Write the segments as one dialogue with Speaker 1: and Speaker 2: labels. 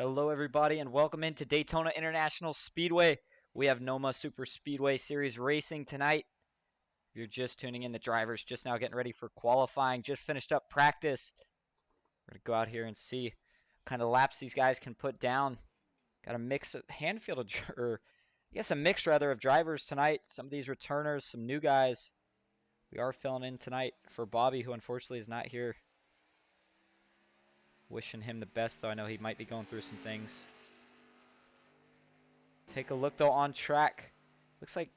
Speaker 1: Hello, everybody, and welcome into Daytona International Speedway. We have NOMA Superspeedway Series racing tonight. If you're just tuning in, the drivers just now getting ready for qualifying, just finished up practice. We're going to go out here and see what kind of laps these guys can put down. Got a mix, a mix rather of drivers tonight. Some of these returners, some new guys. We are filling in tonight for Bobby, who unfortunately is not here. Wishing him the best, though I know he might be going through some things. Take a look, though, on track. Looks like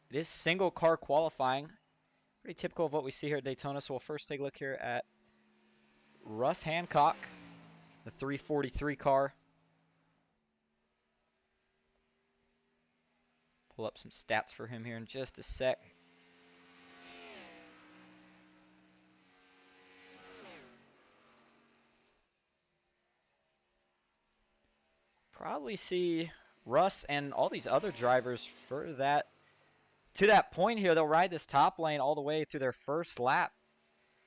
Speaker 1: it is single car qualifying. Pretty typical of what we see here at Daytona. So we'll first take a look here at Russ Hancock, the 343 car. Pull up some stats for him here in just a sec. Probably see Russ and all these other drivers to that point here. They'll ride this top lane all the way through their first lap.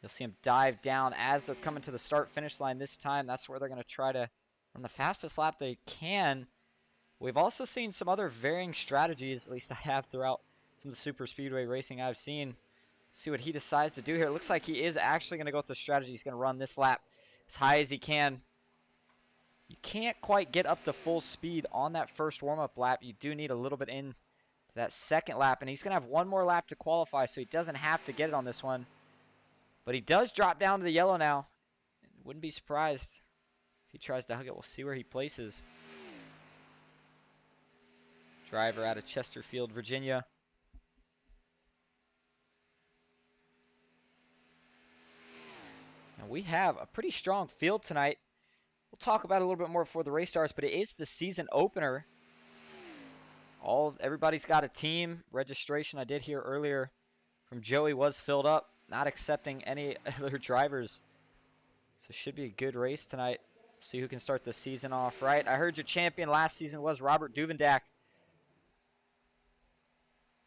Speaker 1: You'll see them dive down as they're coming to the start-finish line this time. That's where they're going to try to run the fastest lap they can. We've also seen some other varying strategies, at least I have throughout some of the super speedway racing I've seen. See what he decides to do here. It looks like he is actually going to go with the strategy. He's going to run this lap as high as he can. You can't quite get up to full speed on that first warm-up lap. You do need a little bit in that second lap, and he's going to have one more lap to qualify, so he doesn't have to get it on this one. But he does drop down to the yellow now. Wouldn't be surprised if he tries to hug it. We'll see where he places. Driver out of Chesterfield, Virginia. Now we have a pretty strong field tonight. We'll talk about it a little bit more before the race starts, but it is the season opener. Everybody's got a team. Registration I did hear earlier from Joey was filled up, not accepting any other drivers. So should be a good race tonight. See who can start the season off right. I heard your champion last season was Robert Duvendak.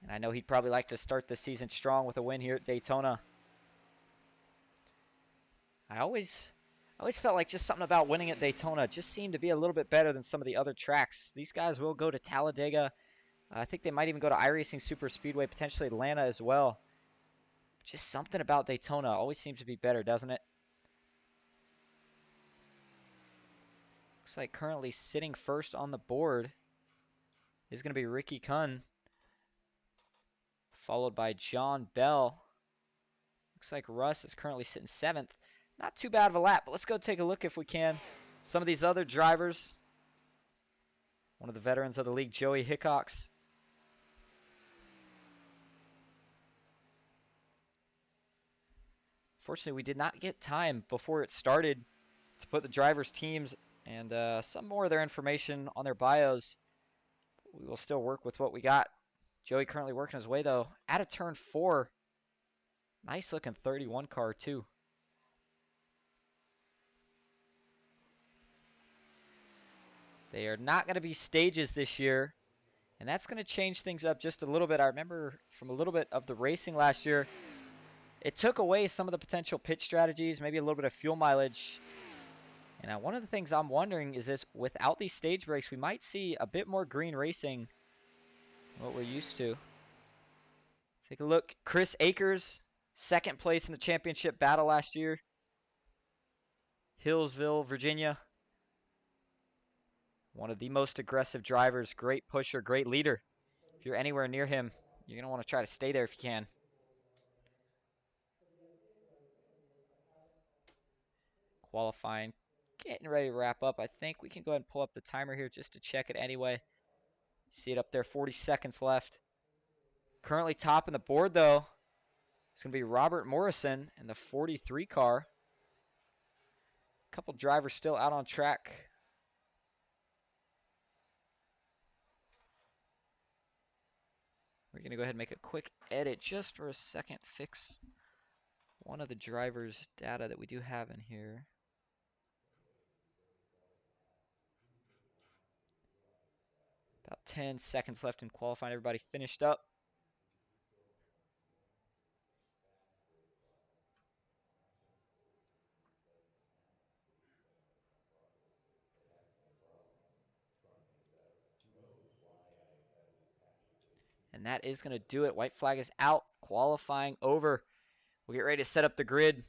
Speaker 1: And I know he'd probably like to start the season strong with a win here at Daytona. I always felt like just something about winning at Daytona just seemed to be a little bit better than some of the other tracks. These guys will go to Talladega. I think they might even go to iRacing Super Speedway, potentially Atlanta as well. Just something about Daytona always seems to be better, doesn't it? Looks like currently sitting first on the board is going to be Ricky Kunn, followed by John Bell. Looks like Russ is currently sitting seventh. Not too bad of a lap, but let's go take a look if we can. Some of these other drivers. One of the veterans of the league, Joey Hickox. Fortunately, we did not get time before it started to put the drivers' teams and some more of their information on their bios. We will still work with what we got. Joey currently working his way, though, out of turn 4. Nice looking 31 car, too. They are not going to be stages this year, and that's going to change things up just a little bit. I remember from a little bit of the racing last year, it took away some of the potential pit strategies, maybe a little bit of fuel mileage. And one of the things I'm wondering is this, without these stage breaks, we might see a bit more green racing than what we're used to. Take a look. Chris Akers, second place in the championship battle last year. Hillsville, Virginia. One of the most aggressive drivers, great pusher, great leader. If you're anywhere near him, you're going to want to try to stay there if you can. Qualifying, getting ready to wrap up. I think we can go ahead and pull up the timer here just to check it anyway. See it up there, 40 seconds left. Currently topping the board, though, it's going to be Robert Morrison in the 43 car. A couple drivers still out on track. We're going to go ahead and make a quick edit just for a second. Fix one of the drivers' data that we do have in here. About 10 seconds left in qualifying. Everybody finished up. And that is going to do it. White flag is out. Qualifying over. We'll get ready to set up the grid.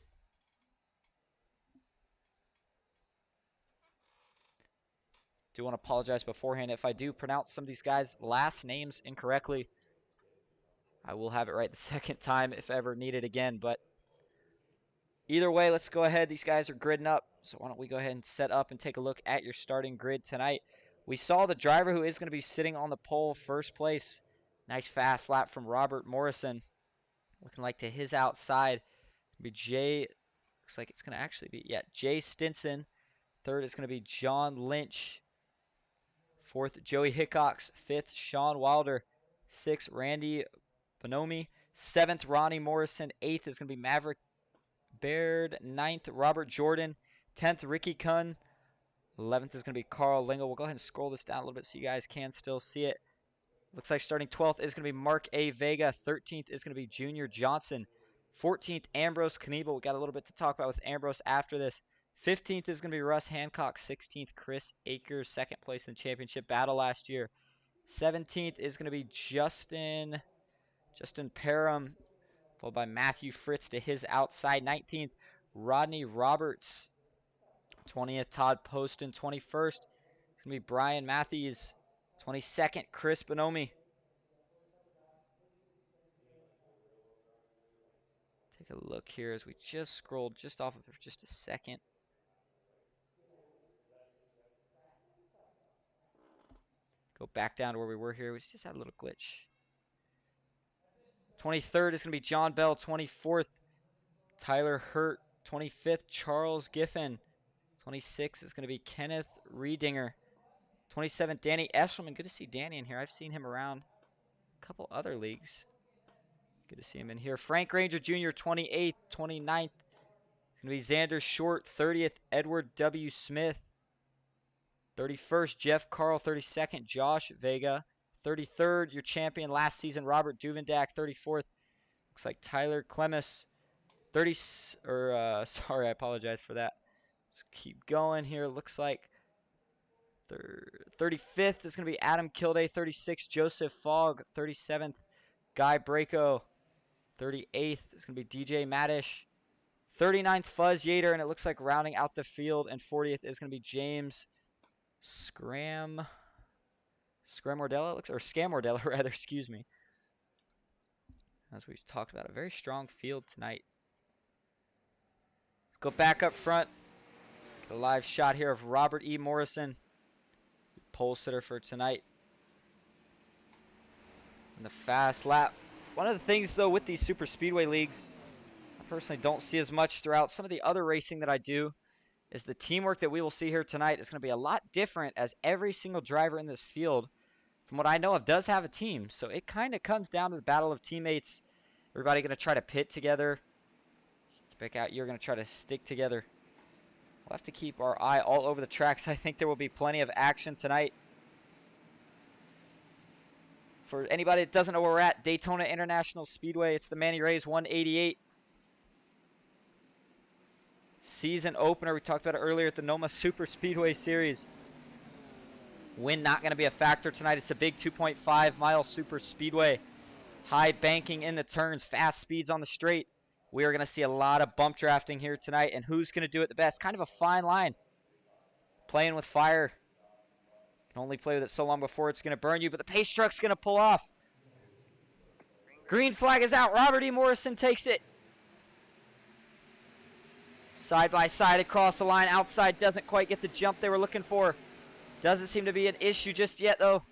Speaker 1: Do want to apologize beforehand if I do pronounce some of these guys' last names incorrectly. I will have it right the second time if ever needed again. But either way, let's go ahead. These guys are gridding up. So why don't we go ahead and set up and take a look at your starting grid tonight. We saw the driver who is going to be sitting on the pole, first place. Nice fast lap from Robert Morrison. Looking like to his outside. Be Jay. Looks like it's going to actually be, Jay Stinson. Third is going to be John Lynch. Fourth, Joey Hickox. Fifth, Sean Wilder. Sixth, Randy Bonomi. Seventh, Ronnie Morrison. Eighth is going to be Maverick Baird. Ninth, Robert Jordan. 10th, Ricky Kunn. 11th is going to be Carl Lingle. We'll go ahead and scroll this down a little bit so you guys can still see it. Looks like starting 12th is going to be Mark A. Vega. 13th is going to be Junior Johnson. 14th, Ambrose Knievel. We got a little bit to talk about with Ambrose after this. 15th is going to be Russ Hancock. 16th, Chris Akers, second place in the championship battle last year. 17th is going to be Justin Parham, followed by Matthew Fritz to his outside. 19th, Rodney Roberts. 20th, Todd Poston. 21st, it's going to be Brian Matthews. 22nd, Chris Bonomi. Take a look here as we just scrolled just off of it for just a second. Go back down to where we were here. We just had a little glitch. 23rd is going to be John Bell. 24th, Tyler Hurt. 25th, Charles Giffen. 26th is going to be Kenneth Riedinger. 27th, Danny Eshelman. Good to see Danny in here. I've seen him around a couple other leagues. Good to see him in here. Frank Ranger Jr., 28th. 29th, it's going to be Xander Short. 30th, Edward W. Smith. 31st, Jeff Carl. 32nd, Josh Vega. 33rd, your champion last season, Robert Duvendak. 34th, looks like Tyler Clemis. Sorry, I apologize for that. Let's keep going here. Looks like 35th is going to be Adam Kilday. 36th, Joseph Fogg. 37th, Guy Braco. 38th is going to be DJ Madish. 39th, Fuzz Yater. And it looks like rounding out the field. And 40th is going to be James Scamordella, or Scamordella, rather, excuse me. As we've talked about, a very strong field tonight. Let's go back up front. Get a live shot here of Robert E. Morrison, pole sitter for tonight. And the fast lap. One of the things, though, with these super speedway leagues, I personally don't see as much throughout some of the other racing that I do, is the teamwork that we will see here tonight is going to be a lot different, as every single driver in this field, from what I know of, does have a team. So it kind of comes down to the battle of teammates. Everybody going to try to pit together. Back out, you're going to try to stick together. We'll have to keep our eye all over the tracks. I think there will be plenty of action tonight. For anybody that doesn't know where we're at, Daytona International Speedway, it's the Manny-Ray's 188. Season opener, we talked about it earlier at the NOMA Superspeedway Series. Wind not going to be a factor tonight. It's a big 2.5 mile super speedway. High banking in the turns, fast speeds on the straight. We are going to see a lot of bump drafting here tonight, and who's going to do it the best? Kind of a fine line. Playing with fire. You can only play with it so long before it's going to burn you, but the pace truck's going to pull off. Green flag is out. Robert E. Morrison takes it. Side by side across the line. Outside doesn't quite get the jump they were looking for. Doesn't seem to be an issue just yet, though.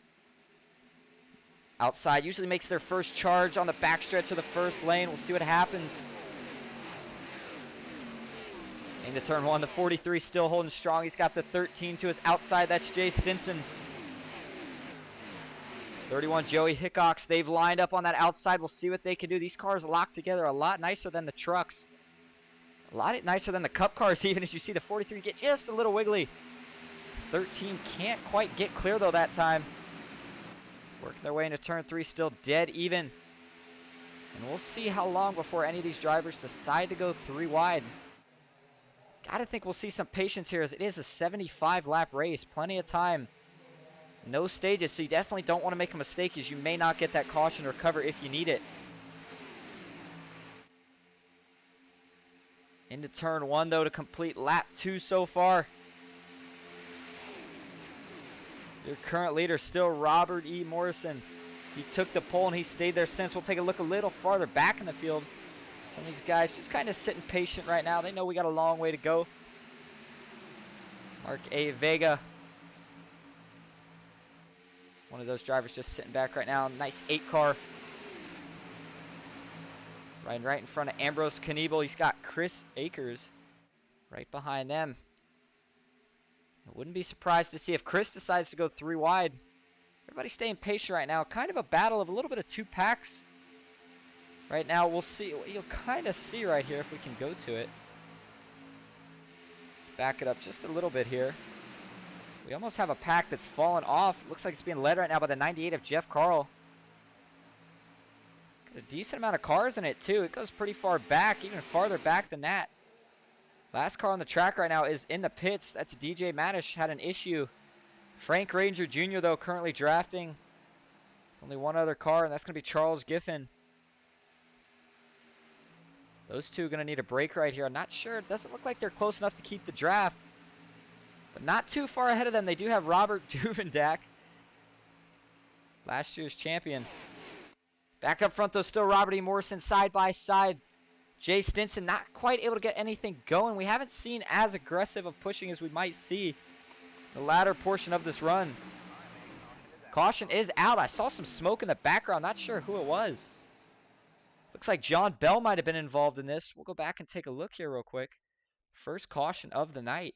Speaker 1: Outside usually makes their first charge on the backstretch of the first lane. We'll see what happens. Into turn one, the 43 still holding strong. He's got the 13 to his outside. That's Jay Stinson. 31, Joey Hickox. They've lined up on that outside. We'll see what they can do. These cars lock together a lot nicer than the trucks. A lot nicer than the cup cars, even as you see the 43 get just a little wiggly. 13 can't quite get clear, though, that time. Working their way into turn three, still dead even. And we'll see how long before any of these drivers decide to go three wide. Gotta think we'll see some patience here, as it is a 75 lap race. Plenty of time. No stages, so you definitely don't want to make a mistake as you may not get that caution or cover if you need it. Into turn 1, though, to complete lap 2 so far. Your current leader still Robert E. Morrison. He took the pole and he stayed there since. We'll take a look a little farther back in the field. Some of these guys just kind of sitting patient right now. They know we got a long way to go. Mark A. Vega. One of those drivers just sitting back right now. Nice 8 car. Riding right in front of Ambrose Kniebel. He's got Chris Akers right behind them. I wouldn't be surprised to see if Chris decides to go 3 wide. Everybody's staying patient right now. Kind of a battle of a little bit of 2 packs. Right now, we'll see. You'll kind of see right here if we can go to it. Back it up just a little bit here. We almost have a pack that's fallen off. Looks like it's being led right now by the 98 of Jeff Carl. Got a decent amount of cars in it, too. It goes pretty far back, even farther back than that. Last car on the track right now is in the pits. That's DJ Madish. Had an issue. Frank Ranger Jr., though, currently drafting. Only one other car, and that's going to be Charles Giffen. Those two are going to need a break right here. I'm not sure. It doesn't look like they're close enough to keep the draft. But not too far ahead of them. They do have Robert Duvendak, last year's champion. Back up front, though, still Robert E. Morrison side by side. Jay Stinson not quite able to get anything going. We haven't seen as aggressive of pushing as we might see the latter portion of this run. Caution is out. I saw some smoke in the background. Not sure who it was. Looks like John Bell might have been involved in this. We'll go back and take a look here real quick. First caution of the night.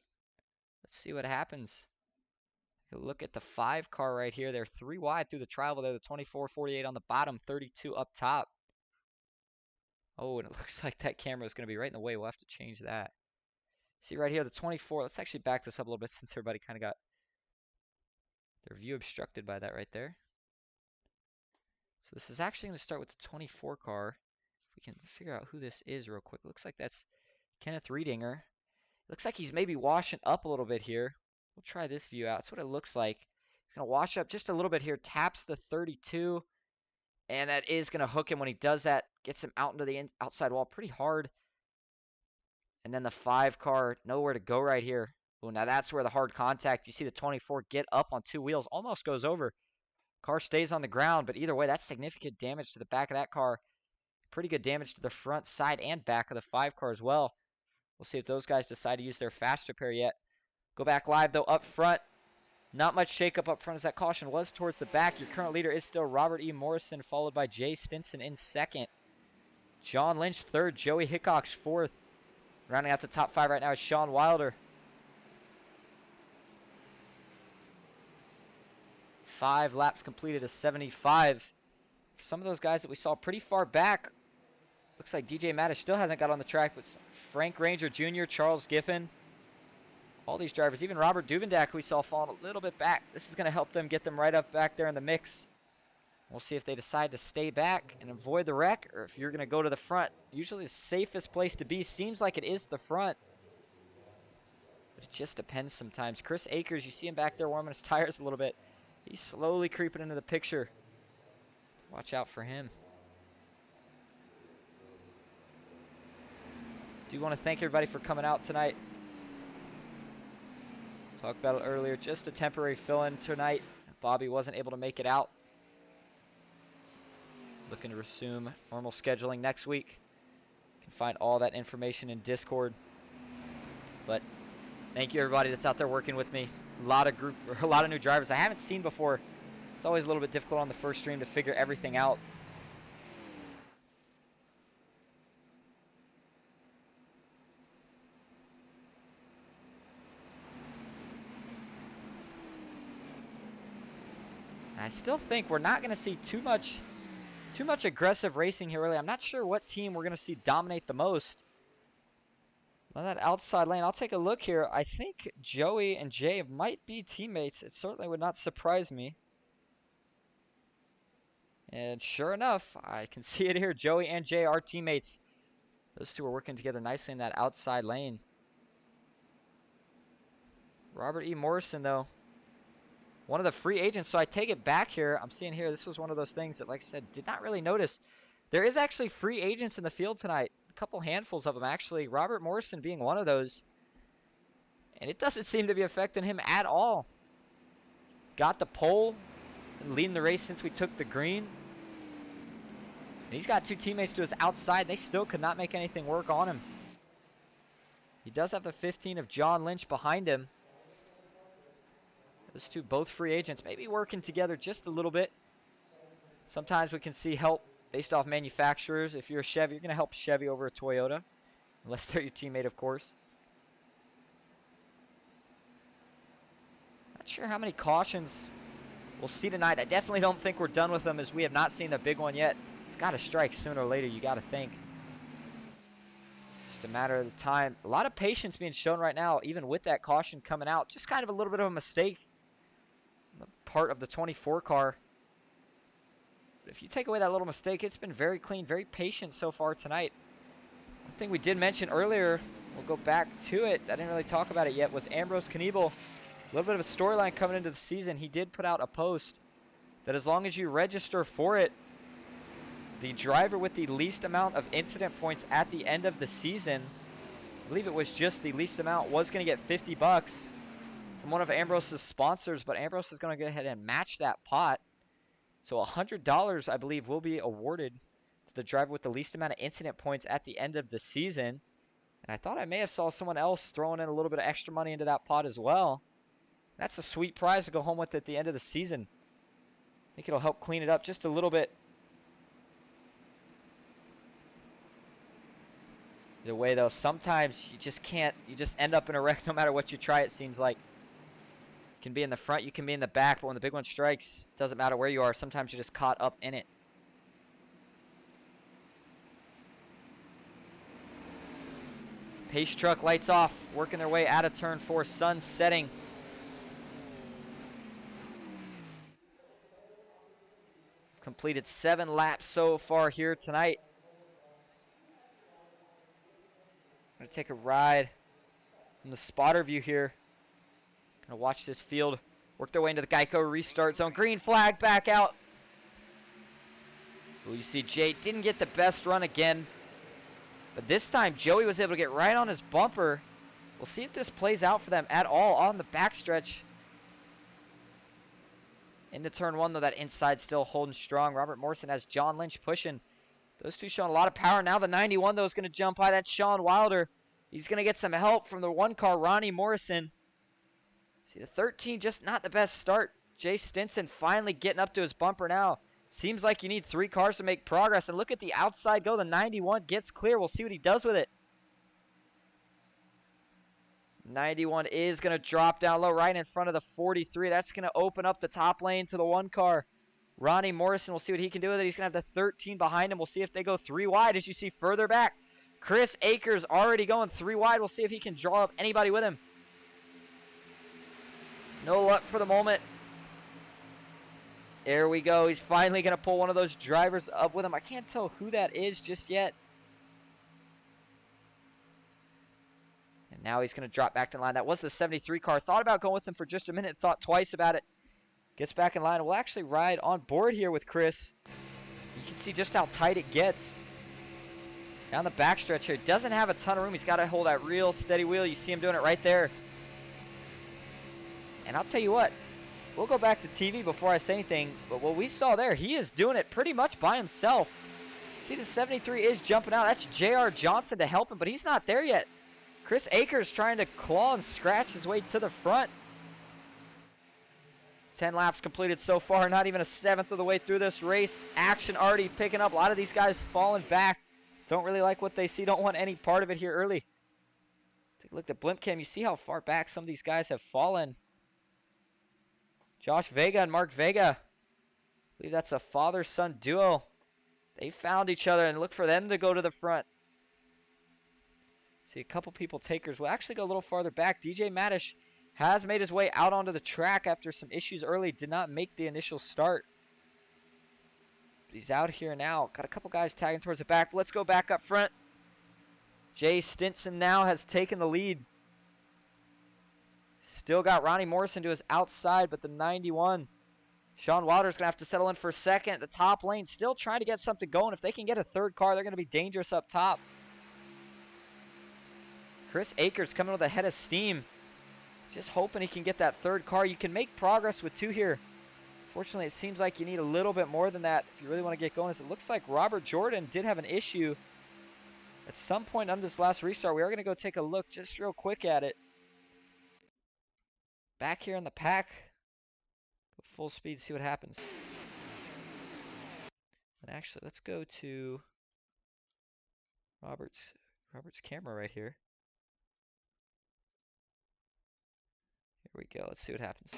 Speaker 1: Let's see what happens. Look at the 5 car right here. They're 3 wide through the travel there. The 24, 48 on the bottom, 32 up top. Oh, and it looks like that camera is going to be right in the way. We'll have to change that. See right here, the 24. Let's actually back this up a little bit since everybody kind of got their view obstructed by that right there. So this is actually going to start with the 24 car. If we can figure out who this is real quick. It looks like that's Kenneth Riedinger. Looks like he's maybe washing up a little bit here. We'll try this view out. That's what it looks like. He's going to wash up just a little bit here. Taps the 32. And that is going to hook him when he does that. Gets him out into the outside wall pretty hard. And then the 5 car, nowhere to go right here. Oh, now that's where the hard contact. You see the 24 get up on 2 wheels. Almost goes over. Car stays on the ground. But either way, that's significant damage to the back of that car. Pretty good damage to the front, side, and back of the 5 car as well. We'll see if those guys decide to use their fast repair yet. Go back live, though, up front. Not much shakeup up front as that caution was towards the back. Your current leader is still Robert E. Morrison, followed by Jay Stinson in second. John Lynch third. Joey Hickox fourth. Rounding out the top 5 right now is Sean Wilder. 5 laps completed, a 75. For some of those guys that we saw pretty far back, looks like DJ Madish still hasn't got on the track, but Frank Ranger Jr., Charles Giffen, all these drivers, even Robert Duvendak, who we saw falling a little bit back. This is going to help them get them right up back there in the mix. We'll see if they decide to stay back and avoid the wreck, or if you're going to go to the front. Usually the safest place to be seems like it is the front. But it just depends sometimes. Chris Akers, you see him back there warming his tires a little bit. He's slowly creeping into the picture. Watch out for him. Do want to thank everybody for coming out tonight. Talked about it earlier, just a temporary fill-in tonight. Bobby wasn't able to make it out. Looking to resume normal scheduling next week. You can find all that information in Discord. But thank you everybody that's out there working with me. A lot of new drivers I haven't seen before. It's always a little bit difficult on the first stream to figure everything out. I still think we're not going to see too much aggressive racing here early. I'm not sure what team we're going to see dominate the most. On that outside lane, I'll take a look here. I think Joey and Jay might be teammates. It certainly would not surprise me. And sure enough, I can see it here. Joey and Jay are teammates. Those two are working together nicely in that outside lane. Robert E. Morrison, though, one of the free agents. So I take it back here. I'm seeing here, this was one of those things that, like I said, did not really notice. There is actually free agents in the field tonight. A couple handfuls of them, actually. Robert Morrison being one of those. And it doesn't seem to be affecting him at all. Got the pole and leading the race since we took the green. And he's got two teammates to his outside. They still could not make anything work on him. He does have the 15 of John Lynch behind him. Those two, both free agents, maybe working together just a little bit. Sometimes we can see help based off manufacturers. If you're a Chevy, you're going to help Chevy over a Toyota. Unless they're your teammate, of course. Not sure how many cautions we'll see tonight. I definitely don't think we're done with them, as we have not seen the big one yet. It's got to strike sooner or later, you got to think. Just a matter of time. A lot of patience being shown right now, even with that caution coming out. Just kind of a little bit of a mistake on the part of the 24 car. But if you take away that little mistake, it's been very clean, very patient so far tonight. One thing we did mention earlier, we'll go back to it, I didn't really talk about it yet, was Ambrose Kniebel. A little bit of a storyline coming into the season. He did put out a post that as long as you register for it, the driver with the least amount of incident points at the end of the season, I believe it was just the least amount, was going to get $50 from one of Ambrose's sponsors, but Ambrose is going to go ahead and match that pot. So $100, I believe, will be awarded to the driver with the least amount of incident points at the end of the season. And I thought I may have saw someone else throwing in a little bit of extra money into that pot as well. That's a sweet prize to go home with at the end of the season. I think it'll help clean it up just a little bit. Either way, though, sometimes you just can't. You just end up in a wreck no matter what you try, it seems like. You can be in the front, you can be in the back, but when the big one strikes, it doesn't matter where you are. Sometimes you're just caught up in it. Pace truck lights off, working their way out of turn 4, sun setting. Completed 7 laps so far here tonight. I'm going to take a ride from the spotter view here. Going to watch this field work their way into the Geico restart zone. Green flag back out. Ooh, you see Jay didn't get the best run again. But this time Joey was able to get right on his bumper. We'll see if this plays out for them at all on the backstretch. Into turn 1, though, that inside still holding strong. Robert Morrison has John Lynch pushing. Those two showing a lot of power. Now the 91, though, is going to jump high. That's Sean Wilder. He's going to get some help from the 1 car, Ronnie Morrison. See, the 13, just not the best start. Jay Stinson finally getting up to his bumper now. Seems like you need 3 cars to make progress. And look at the outside go. The 91 gets clear. We'll see what he does with it. 91 is going to drop down low right in front of the 43. That's going to open up the top lane to the 1 car. Ronnie Morrison, we'll see what he can do with it. He's going to have the 13 behind him. We'll see if they go 3 wide, as you see further back. Chris Akers already going 3 wide. We'll see if he can draw up anybody with him. No luck for the moment. There we go. He's finally going to pull one of those drivers up with him. I can't tell who that is just yet. And now he's going to drop back in line. That was the 73 car. Thought about going with him for just a minute. Thought twice about it. Gets back in line. We'll actually ride on board here with Chris. You can see just how tight it gets. Down the backstretch here. Doesn't have a ton of room. He's got to hold that real steady wheel. You see him doing it right there. And I'll tell you what. We'll go back to TV before I say anything. But what we saw there, he is doing it pretty much by himself. See, the 73 is jumping out. That's J.R. Johnson to help him, but he's not there yet. Chris Akers trying to claw and scratch his way to the front. 10 laps completed so far. Not even a 1/7 of the way through this race. Action already picking up. A lot of these guys falling back. Don't really like what they see. Don't want any part of it here early. Take a look at the blimp cam. You see how far back some of these guys have fallen. Josh Vega and Mark Vega. I believe that's a father-son duo. They found each other, and look for them to go to the front. See a couple people takers. We'll actually go a little farther back. DJ Madish has made his way out onto the track after some issues early. Did not make the initial start. But he's out here now. Got a couple guys tagging towards the back. But let's go back up front. Jay Stinson now has taken the lead. Still got Ronnie Morrison to his outside, but the 91. Sean Wilder's going to have to settle in for a second. The top lane still trying to get something going. If they can get a third car, they're going to be dangerous up top. Chris Akers coming with a head of steam. Just hoping he can get that third car. You can make progress with 2 here. Fortunately, it seems like you need a little bit more than that if you really want to get going. As it looks like Robert Jordan did have an issue at some point on this last restart. We are going to go take a look just real quick at it. Back here in the pack. Go full speed, see what happens. And actually, let's go to Robert's camera right here. Here we go. Let's see what happens.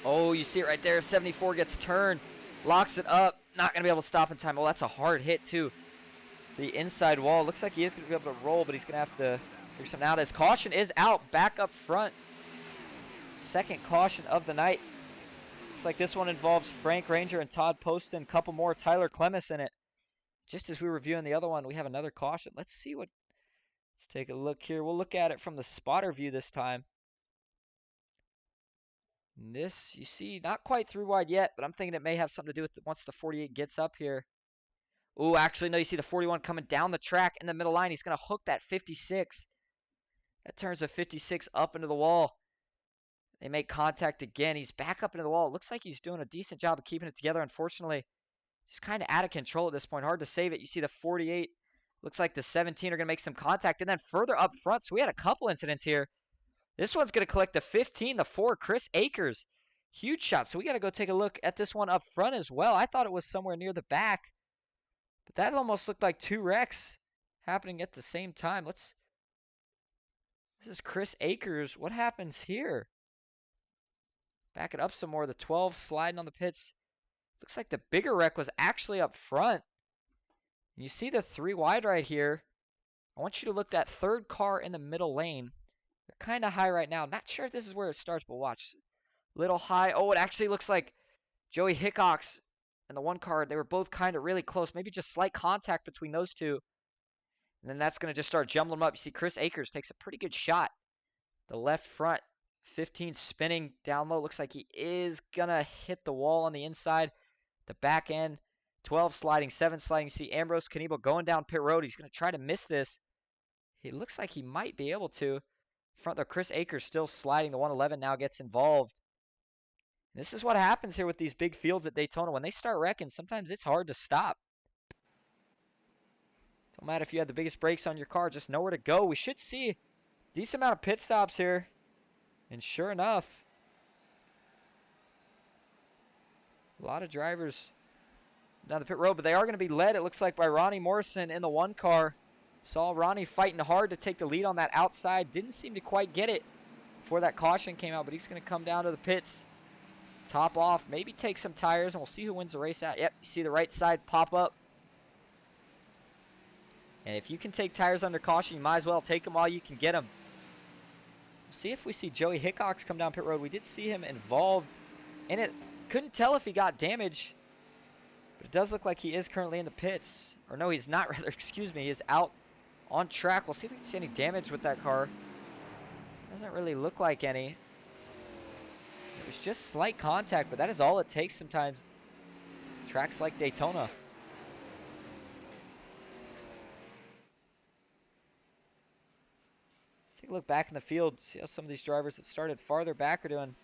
Speaker 1: Oh, you see it right there. 74 gets turned. Locks it up. Not going to be able to stop in time. Oh, that's a hard hit, too. The inside wall. Looks like he is going to be able to roll, but he's going to have to figure something out. His caution is out. Back up front. Second caution of the night. Looks like this one involves Frank Ranger and Todd Poston. A couple more Tyler Clemis in it. Just as we were reviewing the other one, we have another caution. Let's see what... Let's take a look here. We'll look at it from the spotter view this time. And this, you see, not quite through wide yet, but I'm thinking it may have something to do with once the 48 gets up here. Ooh, actually, no, you see the 41 coming down the track in the middle line. He's going to hook that 56. That turns the 56 up into the wall. They make contact again. He's back up into the wall. It looks like he's doing a decent job of keeping it together. Unfortunately, just kind of out of control at this point. Hard to save it. You see the 48. Looks like the 17 are going to make some contact. And then further up front, so we had a couple incidents here. This one's going to collect the 15, the 4, Chris Akers. Huge shot. So we got to go take a look at this one up front as well. I thought it was somewhere near the back. But that almost looked like 2 wrecks happening at the same time. This is Chris Akers. What happens here? Back it up some more. The 12 sliding on the pits. Looks like the bigger wreck was actually up front. And you see the 3 wide right here. I want you to look at that third car in the middle lane. They're kind of high right now. Not sure if this is where it starts, but watch. Little high. Oh, it actually looks like Joey Hickox and the 1 car, they were both kind of really close. Maybe just slight contact between those 2. And then that's going to just start jumbling them up. You see Chris Akers takes a pretty good shot. The left front, 15 spinning down low. Looks like he is going to hit the wall on the inside. The back end, 12 sliding, 7 sliding. You see Ambrose Knievel going down pit road. He's going to try to miss this. It looks like he might be able to. Front though, Chris Akers still sliding. The 111 now gets involved. And this is what happens here with these big fields at Daytona. When they start wrecking, sometimes it's hard to stop. Don't matter if you had the biggest brakes on your car, just know where to go. We should see a decent amount of pit stops here. And sure enough, a lot of drivers down the pit road, but they are going to be led, it looks like, by Ronnie Morrison in the 1 car. Saw Ronnie fighting hard to take the lead on that outside. Didn't seem to quite get it before that caution came out, but he's going to come down to the pits. Top off, maybe take some tires, and we'll see who wins the race out. Yep, you see the right side pop up. And if you can take tires under caution, you might as well take them while you can get them. We'll see if we see Joey Hickox come down pit road. We did see him involved in it. Couldn't tell if he got damage, but it does look like he is currently in the pits. Or no, he's not, rather, excuse me. He is out on track. We'll see if we can see any damage with that car. Doesn't really look like any. It was just slight contact, but that is all it takes sometimes. Tracks like Daytona. Let's take a look back in the field. See how some of these drivers that started farther back are doing.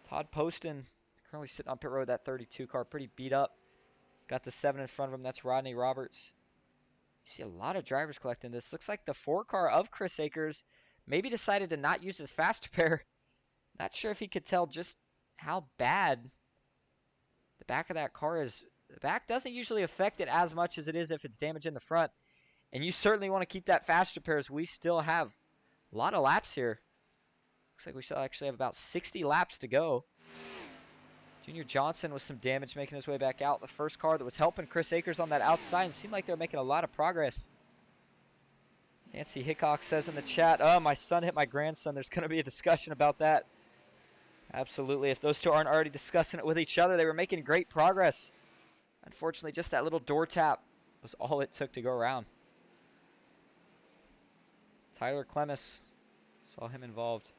Speaker 1: Todd Poston currently sitting on pit road, that 32 car, pretty beat up. Got the 7 in front of him. That's Rodney Roberts. You see a lot of drivers collecting this. Looks like the 4 car of Chris Akers maybe decided to not use his faster pair. Not sure if he could tell just how bad the back of that car is. The back doesn't usually affect it as much as it is if it's damaged in the front. And you certainly want to keep that faster pair, as we still have a lot of laps here. Looks like we still actually have about 60 laps to go. Junior Johnson with some damage making his way back out. The first car that was helping Chris Akers on that outside, and seemed like they were making a lot of progress. Nancy Hickox says in the chat, oh, my son hit my grandson. There's going to be a discussion about that. Absolutely. If those two aren't already discussing it with each other, they were making great progress. Unfortunately, just that little door tap was all it took to go around. Tyler Clemis. Saw him involved.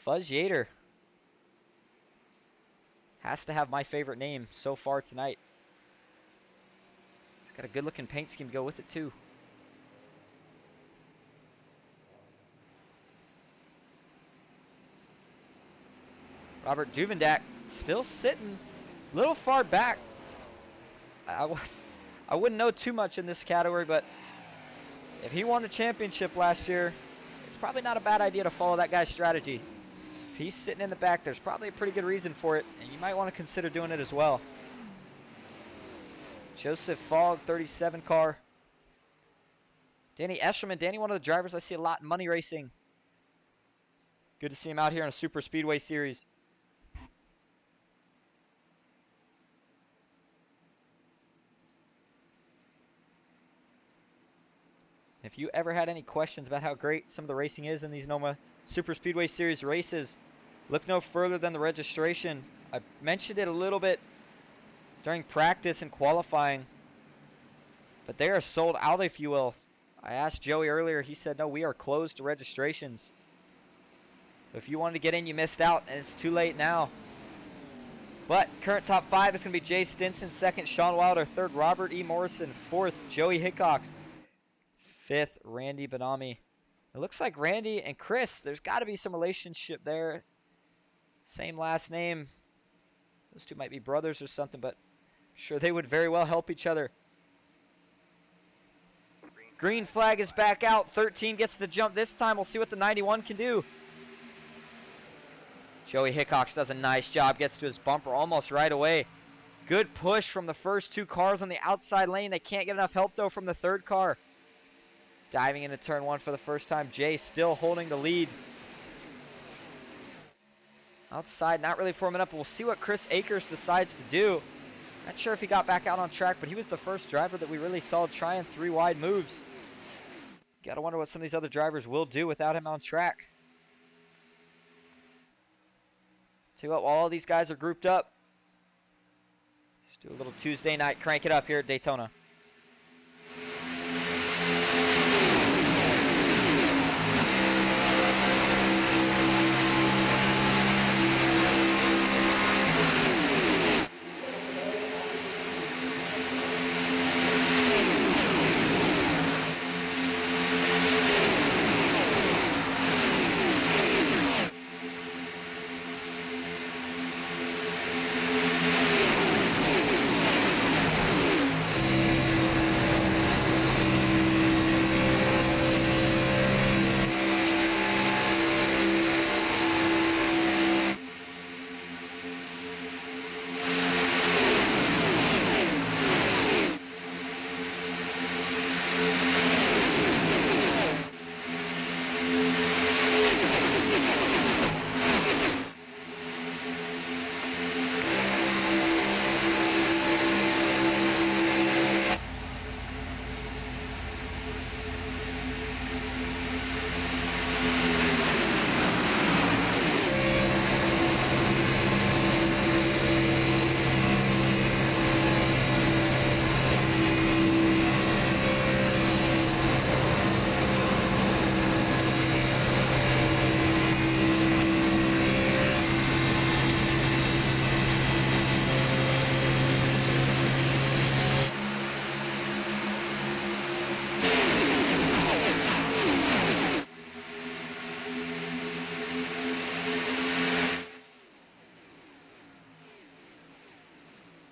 Speaker 1: Fuzz Yater. Has to have my favorite name so far tonight. He's got a good looking paint scheme to go with it too. Robert Duvendak still sitting a little far back. I wouldn't know too much in this category, but if he won the championship last year, it's probably not a bad idea to follow that guy's strategy. If he's sitting in the back, there's probably a pretty good reason for it, and you might want to consider doing it as well. Joseph Fogg, 37 car. Danny Escherman. Danny, one of the drivers I see a lot in money racing. Good to see him out here in a Superspeedway Series. If you ever had any questions about how great some of the racing is in these NOMA Superspeedway Series races, look no further than the registration. I mentioned it a little bit during practice and qualifying, but they are sold out, if you will. I asked Joey earlier. He said, no, we are closed to registrations. So if you wanted to get in, you missed out, and it's too late now. But current top 5 is going to be Jay Stinson, 2nd, Sean Wilder, 3rd, Robert E. Morrison, 4th, Joey Hickox, 5th, Randy Benami. It looks like Randy and Chris, there's got to be some relationship there. Same last name. Those two might be brothers or something, but I'm sure they would very well help each other. Green flag is back out. 13 gets the jump this time. We'll see what the 91 can do. Joey Hickox does a nice job. Gets to his bumper almost right away. Good push from the first 2 cars on the outside lane. They can't get enough help, though, from the 3rd car. Diving into turn 1 for the first time. Jay still holding the lead. Outside, not really forming up. We'll see what Chris Akers decides to do. Not sure if he got back out on track, but he was the first driver that we really saw trying 3 wide moves. Gotta wonder what some of these other drivers will do without him on track. Tell you what, while all these guys are grouped up, let's do a little Tuesday night crank it up here at Daytona.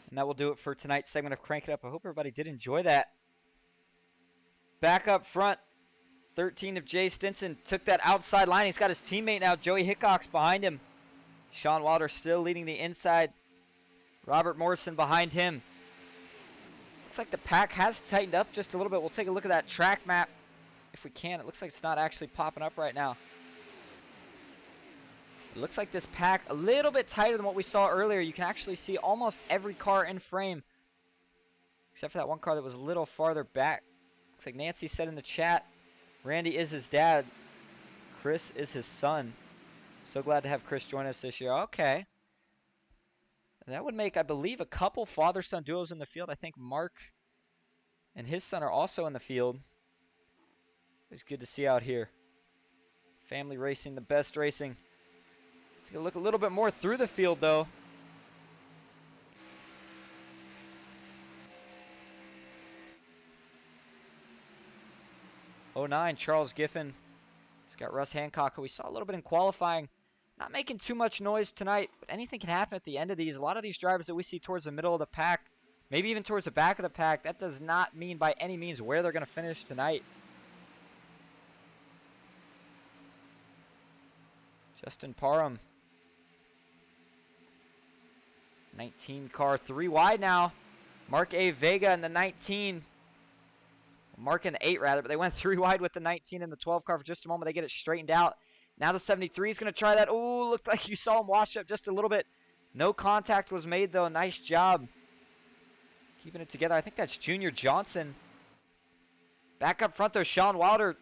Speaker 1: And that will do it for tonight's segment of Crank It Up. I hope everybody did enjoy that. Back up front, 13 of Jay Stinson took that outside line. He's got his teammate now, Joey Hickox, behind him. Sean Wilder still leading the inside. Robert Morrison behind him. Looks like the pack has tightened up just a little bit. We'll take a look at that track map if we can. It looks like it's not actually popping up right now. It looks like this pack a little bit tighter than what we saw earlier. You can actually see almost every car in frame, except for that one car that was a little farther back. Looks like Nancy said in the chat, Randy is his dad. Chris is his son. So glad to have Chris join us this year. Okay. And that would make, I believe, a couple father-son duos in the field. I think Mark and his son are also in the field. Always good to see out here. Family racing, the best racing. Take a look a little bit more through the field, though. '09, Charles Giffen. He's got Russ Hancock, who we saw a little bit in qualifying. Not making too much noise tonight, but anything can happen at the end of these. A lot of these drivers that we see towards the middle of the pack, maybe even towards the back of the pack, that does not mean by any means where they're going to finish tonight. Justin Parham. 19 car, 3 wide now. Mark A. Vega in the 19. Mark in the 8 rather, but they went 3 wide with the 19 and the 12 car for just a moment. They get it straightened out. Now the 73 is going to try that. Oh, looked like you saw him wash up just a little bit. No contact was made, though. Nice job keeping it together. I think that's Junior Johnson. Back up front, though, Sean Wilder.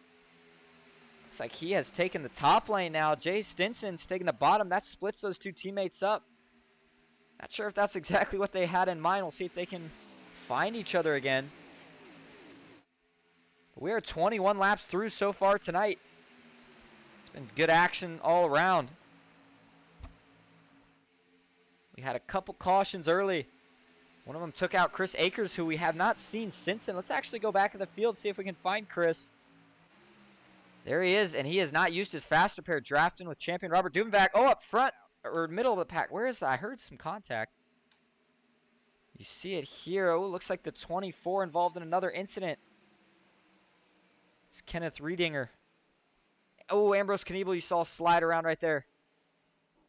Speaker 1: Looks like he has taken the top lane now. Jay Stinson's taking the bottom. That splits those two teammates up. Not sure if that's exactly what they had in mind. We'll see if they can find each other again. We are 21 laps through so far tonight. It's been good action all around. We had a couple cautions early. One of them took out Chris Akers, who we have not seen since then. Let's actually go back in the field, see if we can find Chris. There he is, and he has not used his faster pair, drafting with champion Robert Duvenbach. Oh, up front, or middle of the pack. Where is that? I heard some contact. You see it here. Oh, it looks like the 24 involved in another incident. It's Kenneth Riedinger. Oh, Ambrose Kniebel, you saw slide around right there.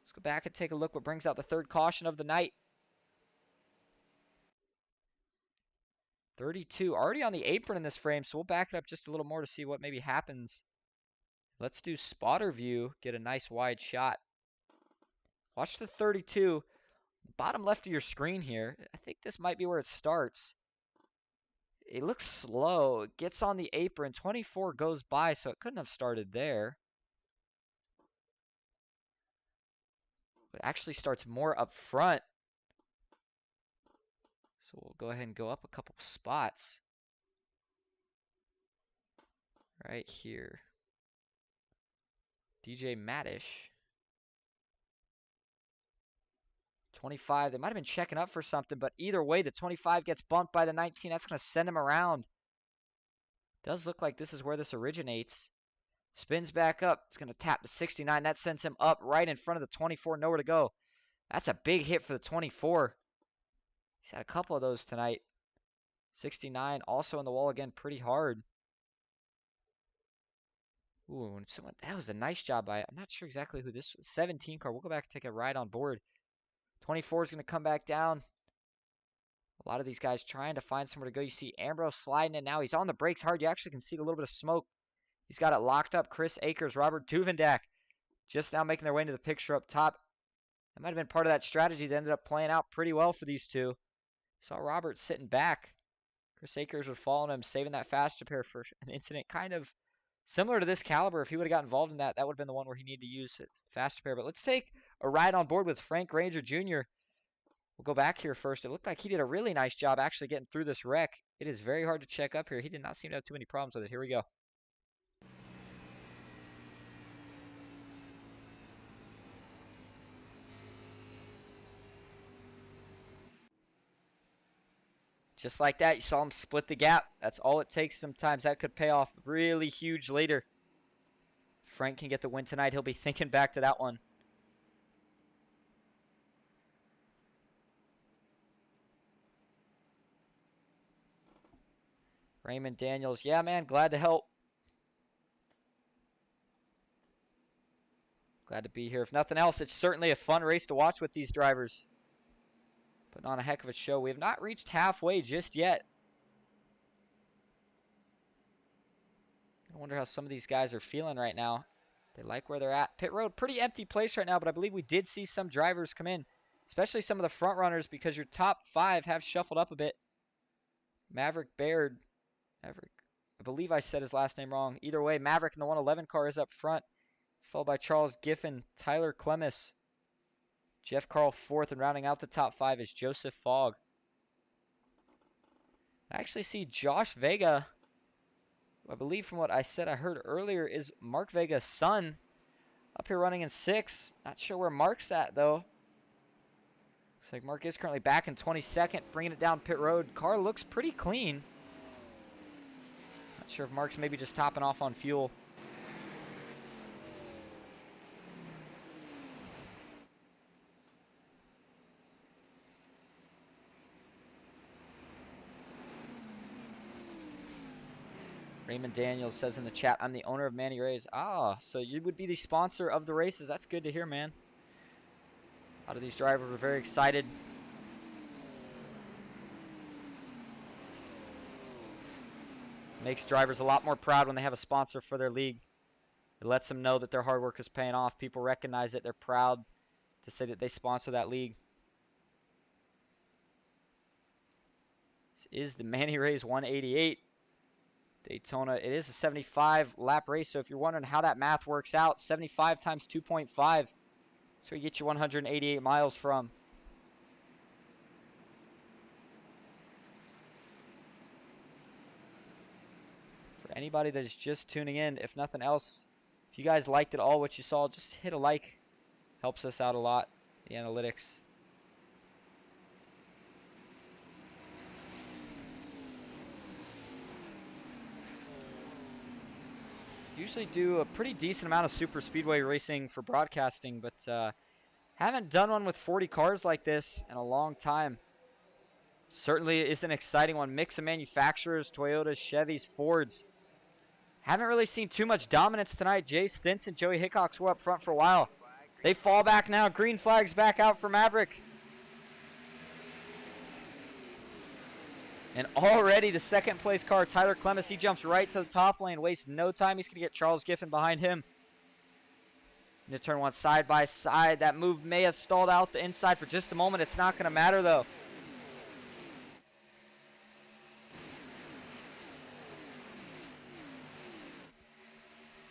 Speaker 1: Let's go back and take a look what brings out the third caution of the night. 32, already on the apron in this frame, so we'll back it up just a little more to see what maybe happens. Let's do spotter view, get a nice wide shot. Watch the 32, bottom left of your screen here. I think this might be where it starts. It looks slow. It gets on the apron. 24 goes by, so it couldn't have started there. It actually starts more up front. So we'll go ahead and go up a couple spots. Right here. DJ Madish. 25, they might have been checking up for something, but either way, the 25 gets bumped by the 19. That's going to send him around. Does look like this is where this originates. Spins back up. It's going to tap the 69. That sends him up right in front of the 24. Nowhere to go. That's a big hit for the 24. He's had a couple of those tonight. 69 also in the wall again, pretty hard. Ooh, that was a nice job by, I'm not sure exactly who this was. 17 car. We'll go back and take a ride on board. 24 is going to come back down. A lot of these guys trying to find somewhere to go. You see Ambrose sliding in now. He's on the brakes hard. You actually can see a little bit of smoke. He's got it locked up. Chris Akers, Robert Duvenbach just now making their way into the picture up top. That might have been part of that strategy that ended up playing out pretty well for these two. Saw Robert sitting back. Chris Akers was following him, saving that faster pair for an incident kind of similar to this caliber. If he would have got involved in that, that would have been the one where he needed to use his faster pair. But let's take a ride on board with Frank Ranger Jr. We'll go back here first. It looked like he did a really nice job actually getting through this wreck. It is very hard to check up here. He did not seem to have too many problems with it. Here we go. Just like that, you saw him split the gap. That's all it takes sometimes. That could pay off really huge later. Frank can get the win tonight. He'll be thinking back to that one. Raymond Daniels. Yeah, man, glad to help. Glad to be here. If nothing else, it's certainly a fun race to watch with these drivers. Putting on a heck of a show. We have not reached halfway just yet. I wonder how some of these guys are feeling right now. They like where they're at. Pit road, pretty empty place right now, but I believe we did see some drivers come in, especially some of the front runners, because your top 5 have shuffled up a bit. Maverick Baird. I believe I said his last name wrong. Either way, Maverick in the 111 car is up front. It's followed by Charles Giffen, Tyler Clemis, Jeff Carl 4th, and rounding out the top 5 is Joseph Fogg. I actually see Josh Vega I believe from what I said I heard earlier is Mark Vega's son up here running in 6th. Not sure where Mark's at though. Looks like Mark is currently back in 22nd, bringing it down pit road. Car looks pretty clean. Not sure if Mark's maybe just topping off on fuel. Raymond Daniels says in the chat, I'm the owner of Manny-Ray's. Ah, so you would be the sponsor of the races. That's good to hear, man. A lot of these drivers are very excited. Makes drivers a lot more proud when they have a sponsor for their league. It lets them know that their hard work is paying off. People recognize it. They're proud to say that they sponsor that league. This is the Manny-Ray's 188. Daytona, it is a 75 lap race, so if you're wondering how that math works out, 75 times 2.5, that's where you get your 188 miles from. For anybody that is just tuning in, if nothing else, if you guys liked it all, what you saw, just hit a like. Helps us out a lot, the analytics. Usually do a pretty decent amount of super speedway racing for broadcasting, but haven't done one with 40 cars like this in a long time. Certainly is an exciting one. Mix of manufacturers, Toyotas, Chevys, Fords. Haven't really seen too much dominance tonight. Jay Stinson, Joey Hickox were up front for a while. They fall back now. Green flag's back out for Maverick. And already the second place car, Tyler Clemens, he jumps right to the top lane, wastes no time. He's going to get Charles Giffen behind him. Into turn one side by side. That move may have stalled out the inside for just a moment. It's not going to matter though.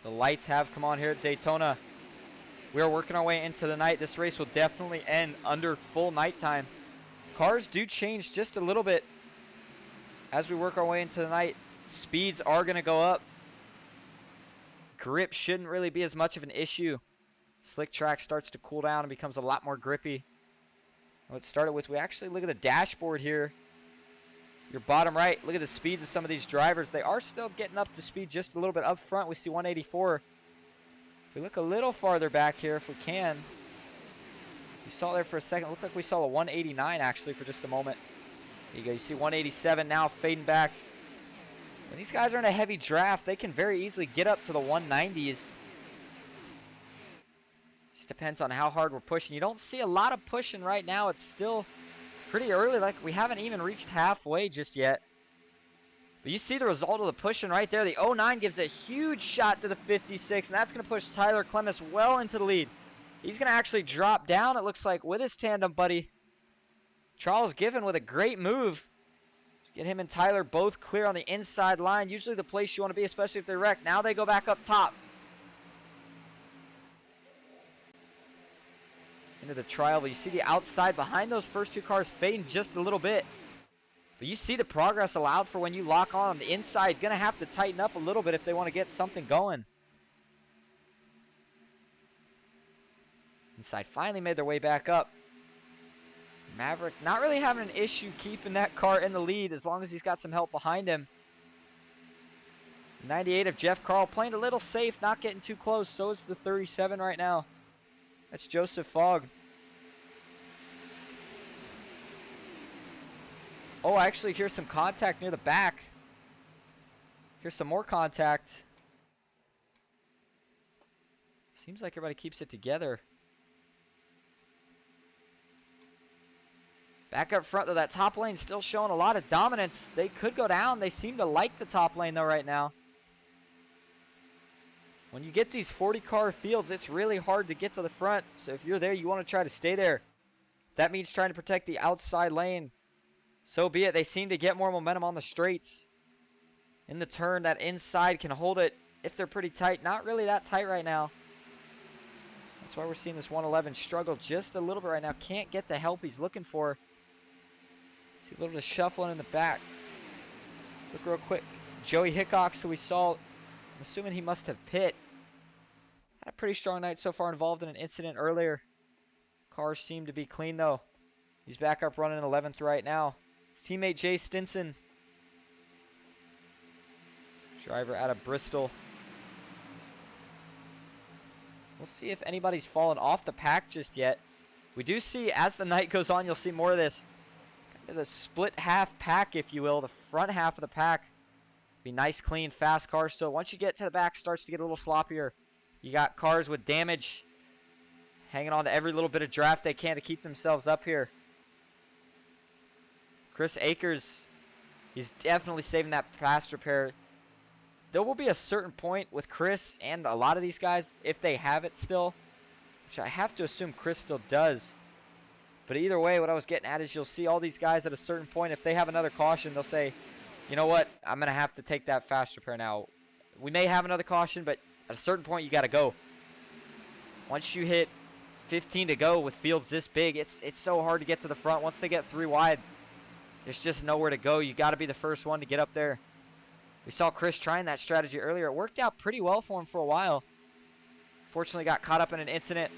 Speaker 1: The lights have come on here at Daytona. We are working our way into the night. This race will definitely end under full nighttime. Cars do change just a little bit as we work our way into the night. Speeds are going to go up. Grip shouldn't really be as much of an issue. Slick track starts to cool down and becomes a lot more grippy. Let's start it with, we actually look at the dashboard here. Your bottom right, look at the speeds of some of these drivers. They are still getting up to speed just a little bit. Up front, we see 184. If we look a little farther back here, if we can. You saw it there for a second. It looked like we saw a 189 actually for just a moment. There you go. You see 187 now fading back. When these guys are in a heavy draft, they can very easily get up to the 190s. Just depends on how hard we're pushing. You don't see a lot of pushing right now. It's still pretty early. Like we haven't even reached halfway just yet. But you see the result of the pushing right there. The 09 gives a huge shot to the 56, and that's going to push Tyler Clemens well into the lead. He's going to actually drop down, it looks like, with his tandem buddy. Charles Giffen with a great move. Get him and Tyler both clear on the inside line. Usually the place you want to be, especially if they're wrecked. Now they go back up top. Into the trial, but you see the outside behind those first two cars fading just a little bit. But you see the progress allowed for when you lock on the inside. Going to have to tighten up a little bit if they want to get something going. Inside finally made their way back up. Maverick not really having an issue keeping that car in the lead as long as he's got some help behind him. 98 of Jeff Carl playing a little safe, not getting too close. So is the 37 right now. That's Joseph Fogg. Oh, I actually hear some contact near the back. Here's some more contact. Seems like everybody keeps it together. Back up front, though, that top lane still showing a lot of dominance. They could go down. They seem to like the top lane, though, right now. When you get these 40-car fields, it's really hard to get to the front. So if you're there, you want to try to stay there. That means trying to protect the outside lane. So be it. They seem to get more momentum on the straights. In the turn, that inside can hold it if they're pretty tight. Not really that tight right now. That's why we're seeing this 111 struggle just a little bit right now. Can't get the help he's looking for. See a little bit of shuffling in the back. Look real quick. Joey Hickox, who we saw, I'm assuming he must have pit. Had a pretty strong night so far, involved in an incident earlier. Cars seem to be clean though. He's back up running 11th right now. His teammate Jay Stinson, driver out of Bristol. We'll see if anybody's fallen off the pack just yet. We do see, as the night goes on, you'll see more of this. Kind of the split half pack, if you will. The front half of the pack. Be nice, clean, fast cars. So once you get to the back, starts to get a little sloppier. You got cars with damage hanging on to every little bit of draft they can to keep themselves up here. Chris Akers, he's definitely saving that fast repair. There will be a certain point with Chris and a lot of these guys, if they have it still, which I have to assume Chris still does. But either way, what I was getting at is you'll see all these guys at a certain point, if they have another caution, they'll say, you know what, I'm going to have to take that fast repair now. We may have another caution, but at a certain point, you got to go. Once you hit 15 to go with fields this big, it's so hard to get to the front. Once they get 3 wide, there's just nowhere to go. You got to be the first one to get up there. We saw Chris trying that strategy earlier. It worked out pretty well for him for a while. Fortunately, got caught up in an incident.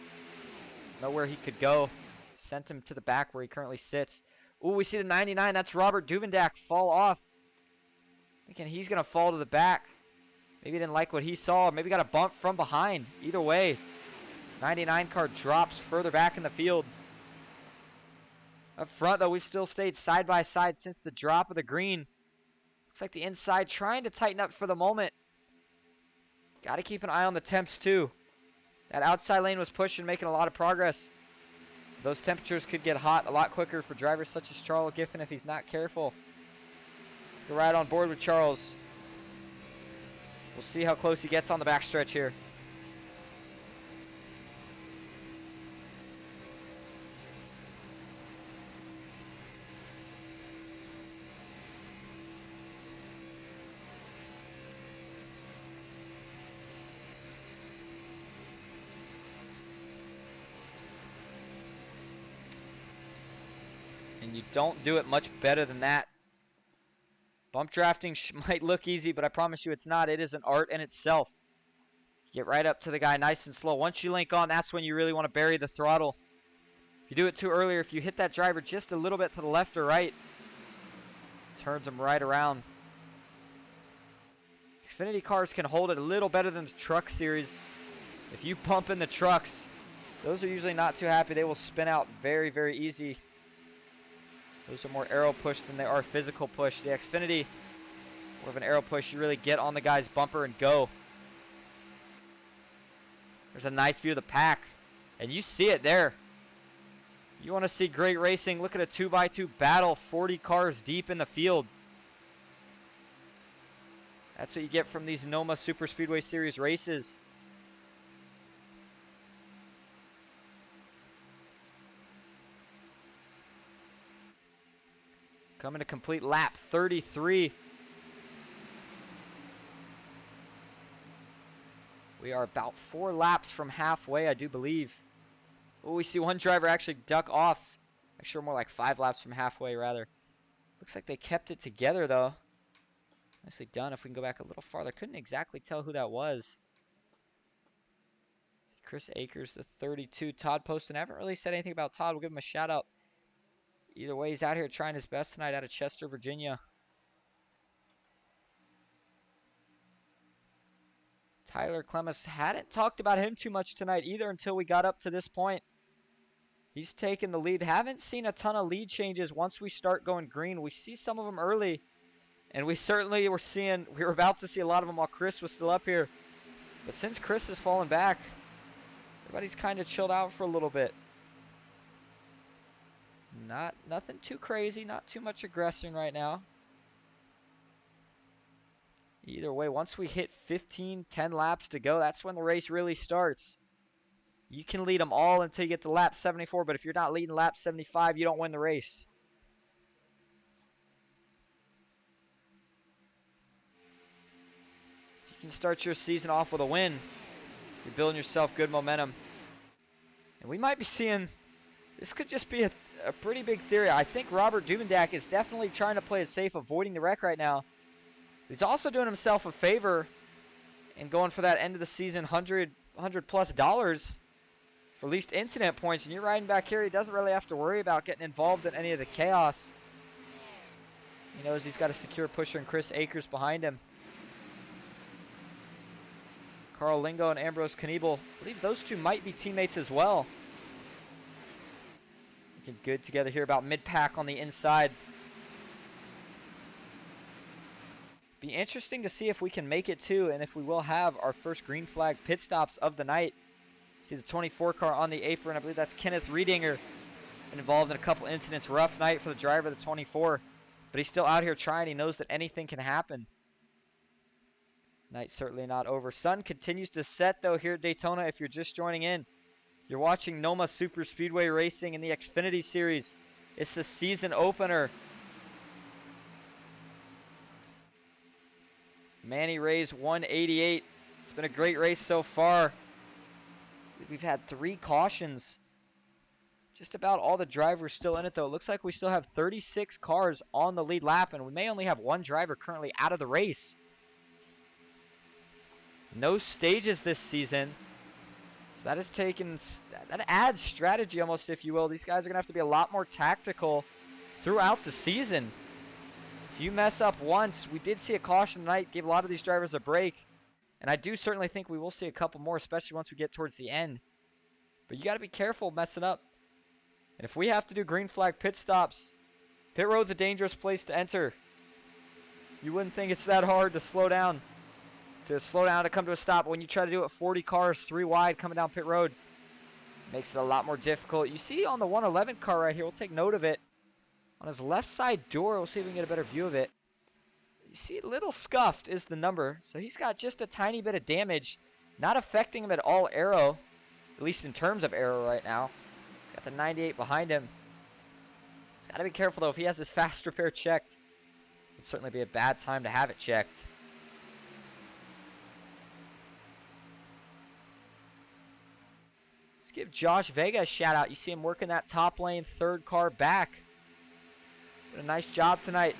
Speaker 1: Nowhere he could go. Sent him to the back where he currently sits. Ooh, we see the 99. That's Robert Duvendak fall off. Thinking he's going to fall to the back. Maybe he didn't like what he saw. Maybe got a bump from behind. Either way, 99 car drops further back in the field. Up front, though, we've still stayed side by side since the drop of the green. Looks like the inside trying to tighten up for the moment. Got to keep an eye on the temps, too. That outside lane was pushing, making a lot of progress. Those temperatures could get hot a lot quicker for drivers such as Charles Giffen if he's not careful. Go right on board with Charles. We'll see how close he gets on the backstretch here. And you don't do it much better than that. Bump drafting might look easy, but I promise you it's not. It is an art in itself. Get right up to the guy nice and slow. Once you link on, that's when you really want to bury the throttle. If you do it too early, or if you hit that driver just a little bit to the left or right, turns him right around. Xfinity cars can hold it a little better than the truck series. If you pump in the trucks, those are usually not too happy. They will spin out very, very easy. Those are more aero push than they are physical push. The Xfinity, more of an aero push. You really get on the guy's bumper and go. There's a nice view of the pack, and you see it there. You want to see great racing, look at a 2x2 battle, 40 cars deep in the field. That's what you get from these NOMA Superspeedway Series races. Coming to complete lap 33. We are about 4 laps from halfway, I do believe. Oh, we see one driver actually duck off. Actually, we're more like 5 laps from halfway, rather. Looks like they kept it together, though. Nicely done. If we can go back a little farther. Couldn't exactly tell who that was. Chris Akers, the 32. Todd Poston. I haven't really said anything about Todd. We'll give him a shout out. Either way, he's out here trying his best tonight out of Chester, Virginia. Tyler Clemens, hadn't talked about him too much tonight either until we got up to this point. He's taken the lead. Haven't seen a ton of lead changes once we start going green. We see some of them early, and we certainly were about to see a lot of them while Chris was still up here. But since Chris has fallen back, everybody's kind of chilled out for a little bit. Nothing too crazy, not too much aggression right now. Either way, once we hit 10 laps to go, that's when the race really starts. You can lead them all until you get to lap 74, but if you're not leading lap 75, you don't win the race. You can start your season off with a win. You're building yourself good momentum. And we might be seeing, this could just be a pretty big theory. I think Robert Duvendak is definitely trying to play it safe, avoiding the wreck right now. He's also doing himself a favor and going for that end of the season $100 plus for least incident points. And you're riding back here, he doesn't really have to worry about getting involved in any of the chaos. He knows he's got a secure pusher and Chris Akers behind him. Carl Lingo and Ambrose Kniebel, I believe those two might be teammates as well. Looking good together here about mid-pack on the inside. Be interesting to see if we can make it to, and if we will have our first green flag pit stops of the night. See the 24 car on the apron. I believe that's Kenneth Riedinger. Been involved in a couple incidents. Rough night for the driver of the 24. But he's still out here trying. He knows that anything can happen. Night's certainly not over. Sun continues to set, though, here at Daytona. If you're just joining in, you're watching NOMA Superspeedway Racing in the Xfinity Series. It's the season opener. Manny-Ray's 188. It's been a great race so far. We've had 3 cautions. Just about all the drivers still in it, though. It looks like we still have 36 cars on the lead lap, and we may only have 1 driver currently out of the race. No stages this season. So that adds strategy almost, if you will. These guys are going to have to be a lot more tactical throughout the season. If you mess up once, we did see a caution tonight, gave a lot of these drivers a break. And I do certainly think we will see a couple more, especially once we get towards the end. But you got to be careful messing up. And if we have to do green flag pit stops, pit road's a dangerous place to enter. You wouldn't think it's that hard to slow down. To come to a stop. When you try to do it 40 cars, 3 wide coming down pit road, makes it a lot more difficult. You see on the 111 car right here, we'll take note of it. On his left side door, we'll see if we can get a better view of it. You see, a little scuffed is the number. So he's got just a tiny bit of damage. Not affecting him at all aero. At least in terms of aero right now. He's got the 98 behind him. He's got to be careful, though. If he has his fast repair checked, it would certainly be a bad time to have it checked. Let's give Josh Vega a shout out. You see him working that top lane, 3rd car back. Did a nice job tonight.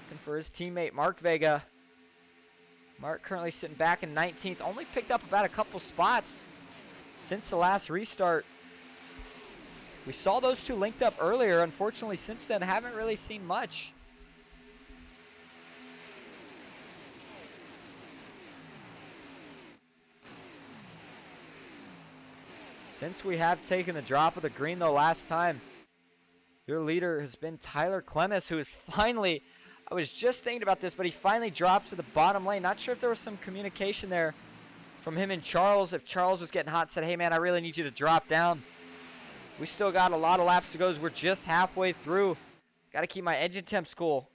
Speaker 1: Looking for his teammate, Mark Vega. Mark currently sitting back in 19th. Only picked up about a couple spots since the last restart. We saw those two linked up earlier. Unfortunately, since then, haven't really seen much. Since we have taken the drop of the green, though, last time, your leader has been Tyler Clemis, who is finally, I was just thinking about this, but he finally dropped to the bottom lane. Not sure if there was some communication there from him and Charles. If Charles was getting hot, said, hey, man, I really need you to drop down. We still got a lot of laps to go. We're just halfway through. Got to keep my engine temps cool.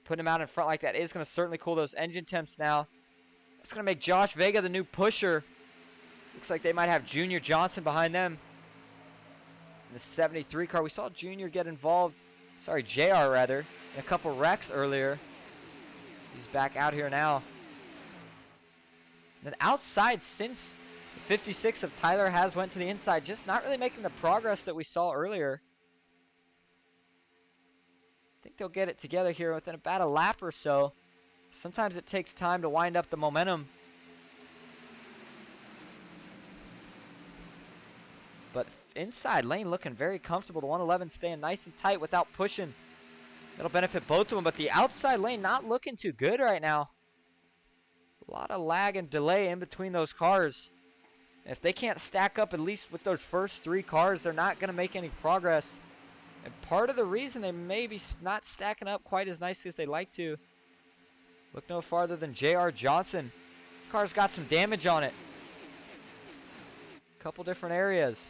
Speaker 1: Putting him out in front like that is going to certainly cool those engine temps now. That's going to make Josh Vega the new pusher. Looks like they might have Junior Johnson behind them. In the 73 car, we saw Junior get involved. Sorry, JR rather. In a couple wrecks earlier. He's back out here now. And then outside, since the 56 of Tyler has went to the inside, just not really making the progress that we saw earlier. I think they'll get it together here within about a lap or so. Sometimes it takes time to wind up the momentum. But inside lane looking very comfortable. The 111 staying nice and tight without pushing. That'll benefit both of them. But the outside lane not looking too good right now. A lot of lag and delay in between those cars. And if they can't stack up at least with those first 3 cars, they're not going to make any progress. And part of the reason they may be not stacking up quite as nicely as they like to. Look no farther than J.R. Johnson. The car's got some damage on it. A couple different areas.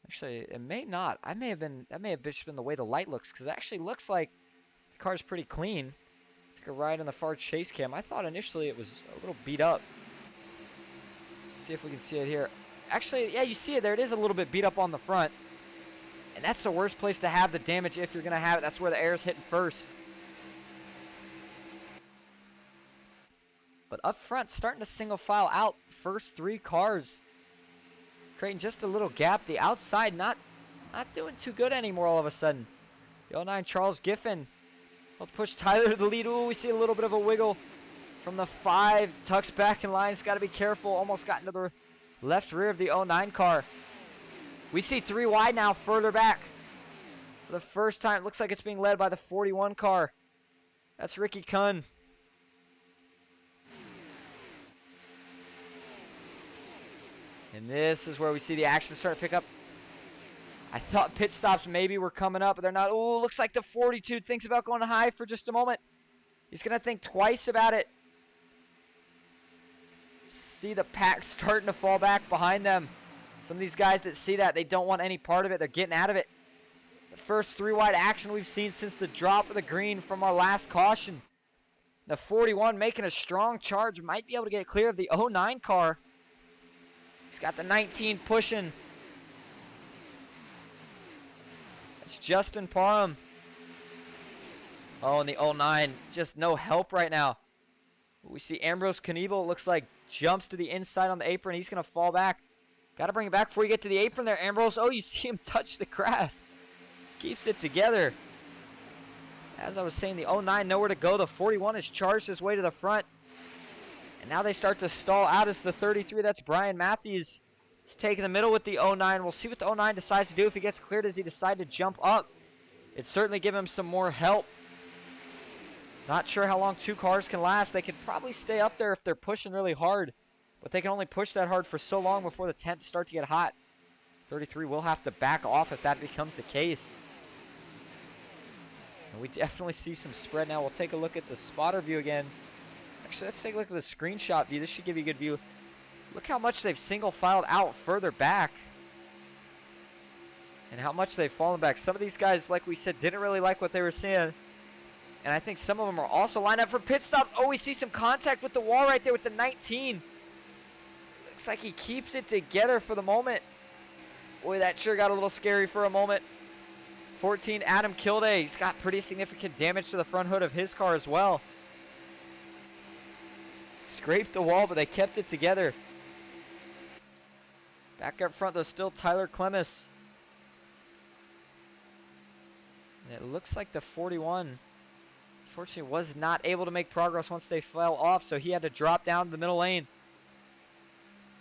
Speaker 1: Actually, it may not. That may have just been the way the light looks, because it actually looks like the car's pretty clean. Take a ride on the far chase cam. I thought initially it was a little beat up. See if we can see it here. Actually, yeah, you see it there. It is a little bit beat up on the front. And that's the worst place to have the damage if you're going to have it. That's where the air's hitting first. But up front, starting to single file out first 3 cars. Creating just a little gap. The outside not not doing too good anymore all of a sudden. The 09 Charles Giffen will push Tyler to the lead. Ooh, we see a little bit of a wiggle from the 5. Tucks back in line. He's got to be careful. Almost got into the left rear of the 09 car. We see 3 wide now, further back. For the first time, it looks like it's being led by the 41 car. That's Ricky Kunn. And this is where we see the action start to pick up. I thought pit stops maybe were coming up, but they're not. Ooh, looks like the 42 thinks about going high for just a moment. He's going to think twice about it. See the pack starting to fall back behind them. Some of these guys that see that, they don't want any part of it. They're getting out of it. The first 3 wide action we've seen since the drop of the green from our last caution. The 41 making a strong charge. Might be able to get clear of the 09 car. He's got the 19 pushing. It's Justin Parham. Oh, and the 09, just no help right now. We see Ambrose Knievel, looks like jumps to the inside on the apron. He's going to fall back. Got to bring it back before you get to the apron there, Ambrose. Oh, you see him touch the grass. Keeps it together. As I was saying, the 09 nowhere to go. The 41 has charged his way to the front. And now they start to stall out as the 33. That's Brian Matthews. He's taking the middle with the 09. We'll see what the 09 decides to do. If he gets cleared, does he decide to jump up? It'd certainly give him some more help. Not sure how long 2 cars can last. They could probably stay up there if they're pushing really hard. But they can only push that hard for so long before the temps start to get hot. 33 will have to back off if that becomes the case. And we definitely see some spread now. We'll take a look at the spotter view again. Actually, let's take a look at the screenshot view. This should give you a good view. Look how much they've single filed out further back. And how much they've fallen back. Some of these guys, like we said, didn't really like what they were seeing. And I think some of them are also lined up for pit stop. Oh, we see some contact with the wall right there with the 19. Looks like he keeps it together for the moment. Boy, that sure got a little scary for a moment. 14, Adam Kilday. He's got pretty significant damage to the front hood of his car as well. Scraped the wall, but they kept it together. Back up front, though, still Tyler Clemis. And it looks like the 41, unfortunately, was not able to make progress once they fell off, so he had to drop down to the middle lane.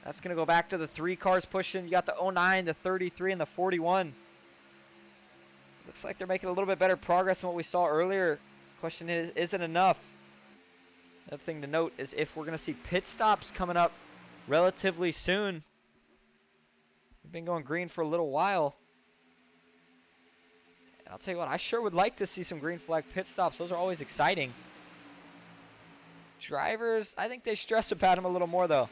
Speaker 1: That's going to go back to the 3 cars pushing. You got the 09, the 33, and the 41. Looks like they're making a little bit better progress than what we saw earlier. Question is it enough? Another thing to note is if we're going to see pit stops coming up relatively soon. We've been going green for a little while. And I'll tell you what, I sure would like to see some green flag pit stops. Those are always exciting. Drivers, I think they stress about them a little more, though.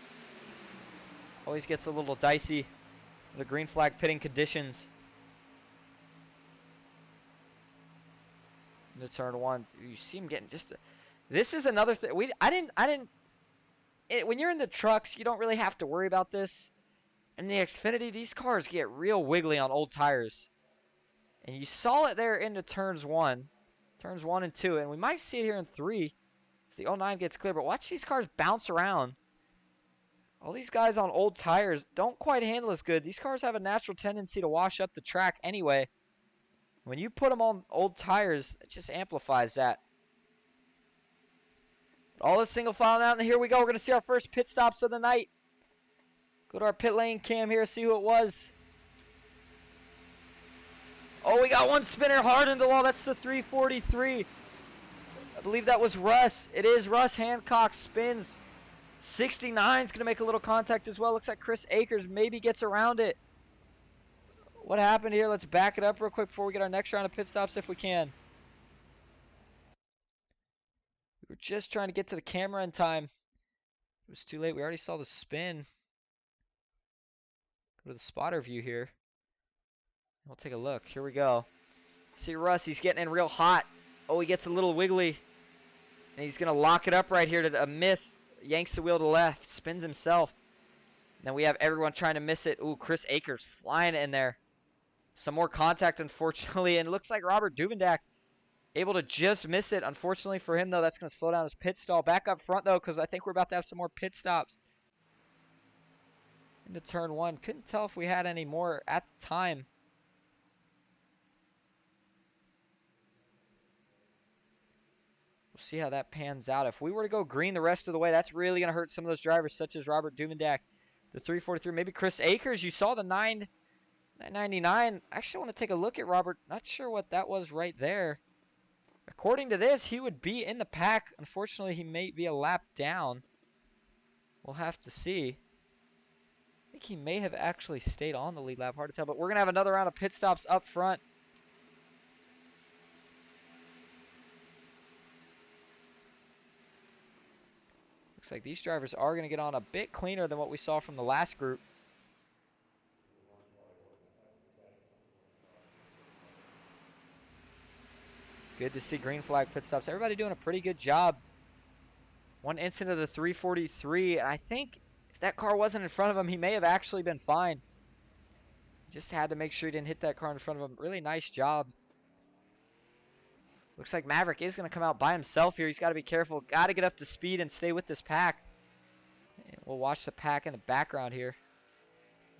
Speaker 1: Always gets a little dicey. The green flag pitting conditions. Into turn 1, you see him getting just. This is another thing. When you're in the trucks, you don't really have to worry about this. In the Xfinity, these cars get real wiggly on old tires. And you saw it there into turns 1 and 2, and we might see it here in 3. As the 09 gets clear, but watch these cars bounce around. All these guys on old tires don't quite handle as good. These cars have a natural tendency to wash up the track anyway. When you put them on old tires, it just amplifies that. All is single file out, and here we go. We're going to see our first pit stops of the night. Go to our pit lane cam here, see who it was. Oh, we got one spinner hard into the wall. That's the 343. I believe that was Russ. It is Russ Hancock spins. 69 is going to make a little contact as well. Looks like Chris Akers maybe gets around it. What happened here? Let's back it up real quick before we get our next round of pit stops if we can. We were just trying to get to the camera in time. It was too late. We already saw the spin. Go to the spotter view here. We'll take a look. Here we go. See Russ, he's getting in real hot. Oh, he gets a little wiggly. And he's going to lock it up right here to a miss. Yanks the wheel to left. Spins himself. Then we have everyone trying to miss it. Ooh, Chris Akers flying in there. Some more contact, unfortunately. And it looks like Robert Duvendak able to just miss it. Unfortunately for him, though, that's going to slow down his pit stall. Back up front, though, because I think we're about to have some more pit stops. Into turn 1. Couldn't tell if we had any more at the time. We'll see how that pans out. If we were to go green the rest of the way, that's really going to hurt some of those drivers, such as Robert Duvendak, the 343. Maybe Chris Akers. You saw the 999. I actually want to take a look at Robert. Not sure what that was right there. According to this, he would be in the pack. Unfortunately, he may be a lap down. We'll have to see. I think he may have actually stayed on the lead lap. Hard to tell, but we're going to have another round of pit stops up front. Looks like these drivers are going to get on a bit cleaner than what we saw from the last group. Good to see green flag pit stops. Everybody doing a pretty good job. One incident of the 343. And I think if that car wasn't in front of him, he may have actually been fine. Just had to make sure he didn't hit that car in front of him. Really nice job. Looks like Maverick is going to come out by himself here. He's got to be careful. Got to get up to speed and stay with this pack. And we'll watch the pack in the background here.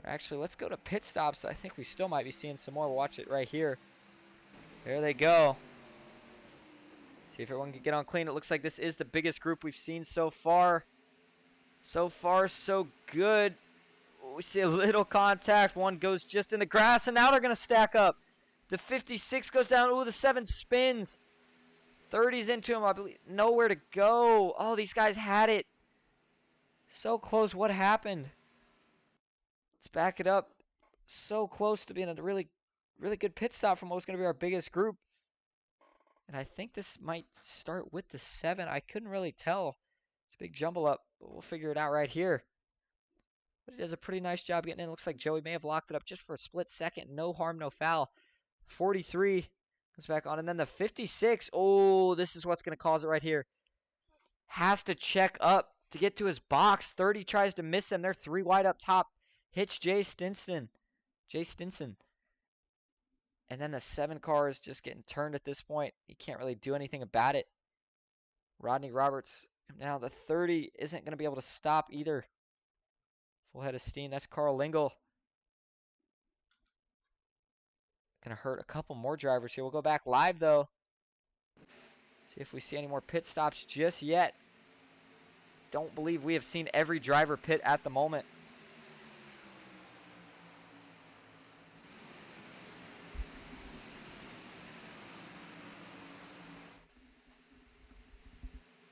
Speaker 1: Actually, let's go to pit stops. I think we still might be seeing some more. We'll watch it right here. There they go. See if everyone can get on clean. It looks like this is the biggest group we've seen so far. So far, so good. We see a little contact. One goes just in the grass, and now they're going to stack up. The 56 goes down. Ooh, the 7 spins. 30's into him, I believe. Nowhere to go. Oh, these guys had it. So close. What happened? Let's back it up. So close to being a really, really good pit stop from what was going to be our biggest group. And I think this might start with the 7. I couldn't really tell. It's a big jumble up, but we'll figure it out right here. But he does a pretty nice job getting in. Looks like Joey may have locked it up just for a split second. No harm, no foul. 43 comes back on. And then the 56. Oh, this is what's going to cause it right here. Has to check up to get to his box. 30 tries to miss him. They're 3 wide up top. Hits Jay Stinson. And then the 7 car is just getting turned at this point. He can't really do anything about it. Rodney Roberts. Now the 30 isn't going to be able to stop either. Full head of steam. That's Carl Lingle. Going to hurt a couple more drivers here. We'll go back live though. See if we see any more pit stops just yet. Don't believe we have seen every driver pit at the moment.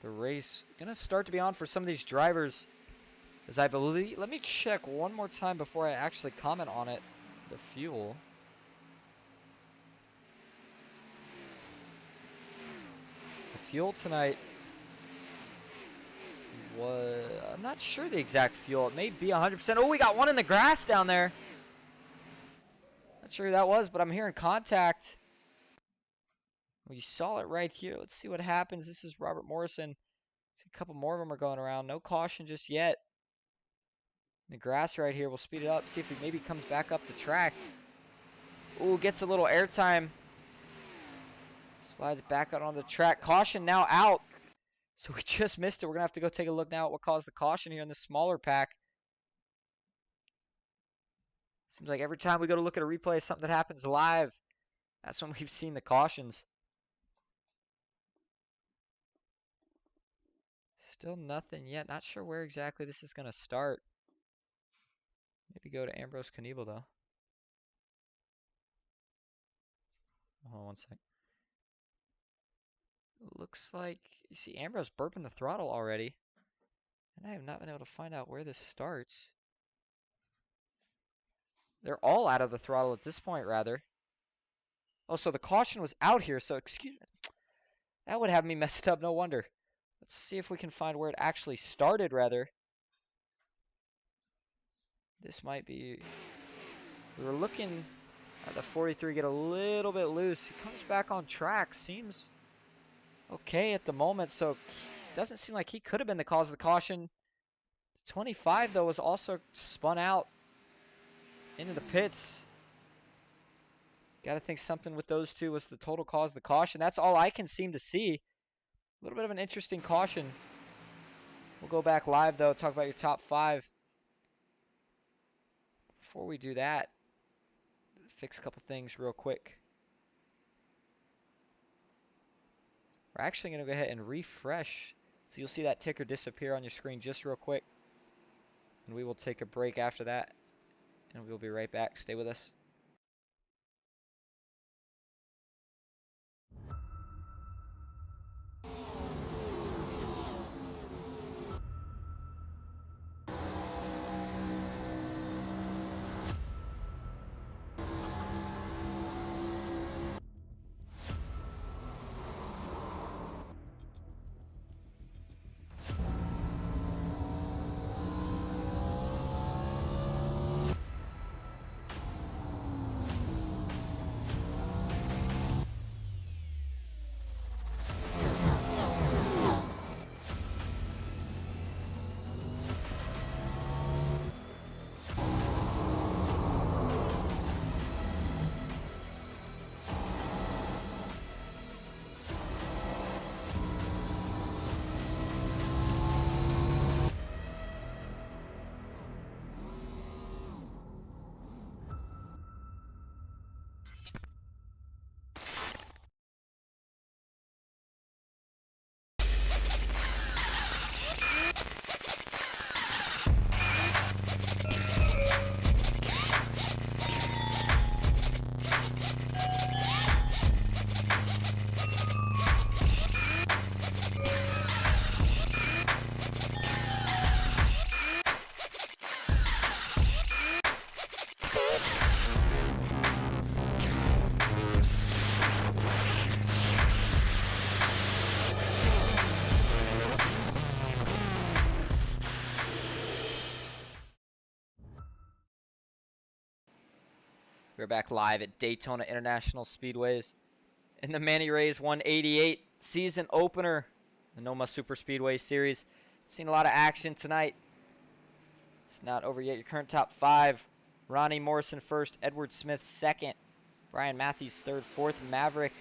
Speaker 1: The race going to start to be on for some of these drivers, as I believe. Let me check one more time before I actually comment on it. The fuel. The fuel tonight was, I'm not sure the exact fuel. It may be 100%. Oh, we got one in the grass down there. Not sure who that was, but I'm hearing contact. We saw it right here. Let's see what happens. This is Robert Morrison. A couple more of them are going around. No caution just yet. The grass right here. We'll speed it up. See if he maybe comes back up the track. Ooh, gets a little airtime. Slides back out on the track. Caution now out. So we just missed it. We're going to have to go take a look now at what caused the caution here in the smaller pack. Seems like every time we go to look at a replay of something that happens live, that's when we've seen the cautions. Still nothing yet. Not sure where exactly this is going to start. Maybe go to Ambrose Knievel, though. Hold on one sec. Looks like, you see Ambrose burping the throttle already. And I have not been able to find out where this starts. They're all out of the throttle at this point, rather. Oh, so the caution was out here, so excuse me. That would have me messed up, no wonder. Let's see if we can find where it actually started, rather. This might be... We were looking at the 43 get a little bit loose. He comes back on track. Seems okay at the moment, so it doesn't seem like he could have been the cause of the caution. 25, though, was also spun out into the pits. Got to think something with those two was the total cause of the caution. That's all I can seem to see. A little bit of an interesting caution. We'll go back live, though, talk about your top 5. Before we do that, fix a couple things real quick. We're actually going to go ahead and refresh. So you'll see that ticker disappear on your screen just real quick. And we will take a break after that. And we'll be right back. Stay with us. We're back live at Daytona International Speedways in the Manny-Ray's 188 season opener, the NOMA Superspeedway Series. Seen a lot of action tonight. It's not over yet. Your current top 5. Ronnie Morrison first, Edward Smith second, Brian Matthews third, fourth Maverick,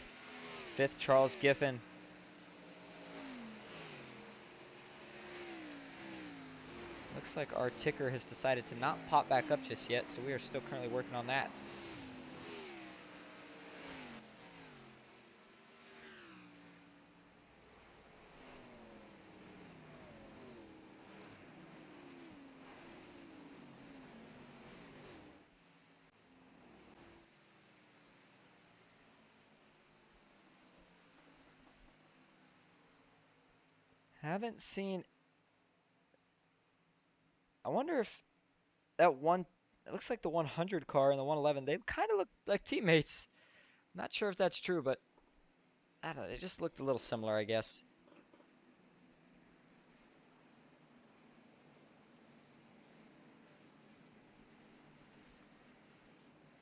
Speaker 1: fifth Charles Giffen. Looks like our ticker has decided to not pop back up just yet, so we are still currently working on that. Haven't seen. I wonder if that one. It looks like the 100 car and the 111. They kind of look like teammates. Not sure if that's true, but I don't know. It just looked a little similar, I guess.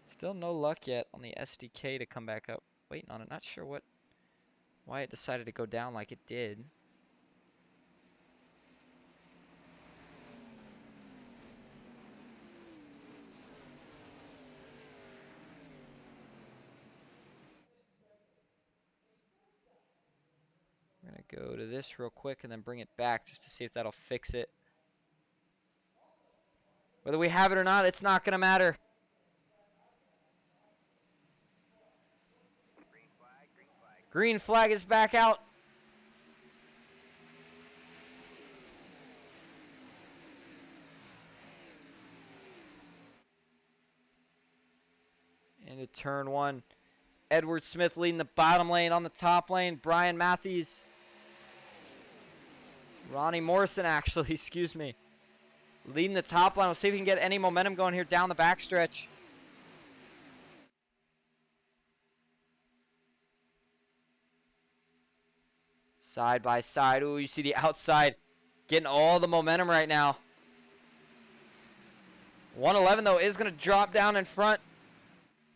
Speaker 1: Still no luck yet on the SDK to come back up. Waiting on it. Not sure why it decided to go down like it did. We're going to go to this real quick and then bring it back just to see if that'll fix it. Whether we have it or not, it's not going to matter. Green flag is back out. Into turn 1. Edward Smith leading the bottom lane. On the top lane, Brian Matthews. Ronnie Morrison, actually, excuse me. Leading the top line. We'll see if we can get any momentum going here down the backstretch. Side by side. Ooh, you see the outside getting all the momentum right now. 111, though, is going to drop down in front.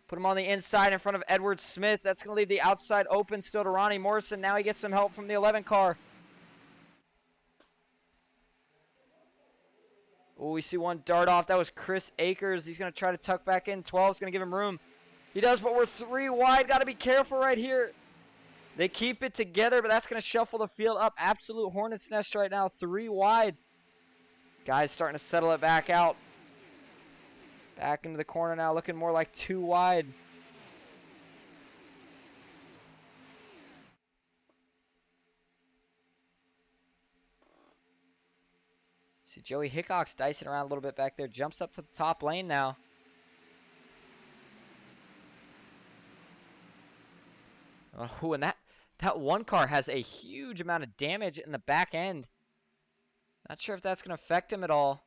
Speaker 1: Put him on the inside in front of Edward Smith. That's going to leave the outside open still to Ronnie Morrison. Now he gets some help from the 11 car. Oh, we see one dart off. That was Chris Akers. He's going to try to tuck back in. 12 is going to give him room. He does, but we're 3 wide. Got to be careful right here. They keep it together, but that's going to shuffle the field up. Absolute hornet's nest right now. 3 wide. Guys starting to settle it back out. Back into the corner now, looking more like 2 wide. See Joey Hickok's dicing around a little bit back there. Jumps up to the top lane now. Oh, and that one car has a huge amount of damage in the back end. Not sure if that's going to affect him at all.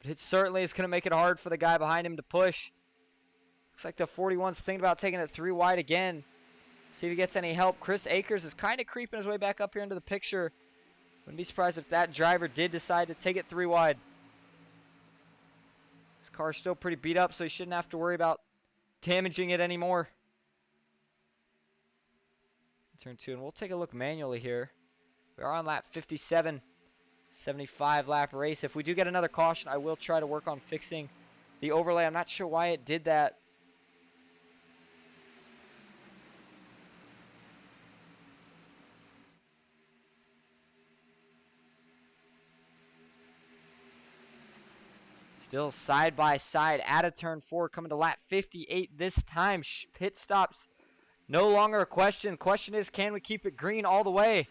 Speaker 1: But it certainly is going to make it hard for the guy behind him to push. Looks like the 41's thinking about taking it 3 wide again. See if he gets any help. Chris Akers is kind of creeping his way back up here into the picture. Wouldn't be surprised if that driver did decide to take it 3 wide. His car's still pretty beat up, so he shouldn't have to worry about damaging it anymore. Turn 2, and we'll take a look manually here. We are on lap 57, 75 lap race. If we do get another caution, I will try to work on fixing the overlay. I'm not sure why it did that. Still side by side at a turn 4, coming to lap 58 this time. Pit stops no longer a question. Question is, can we keep it green all the way?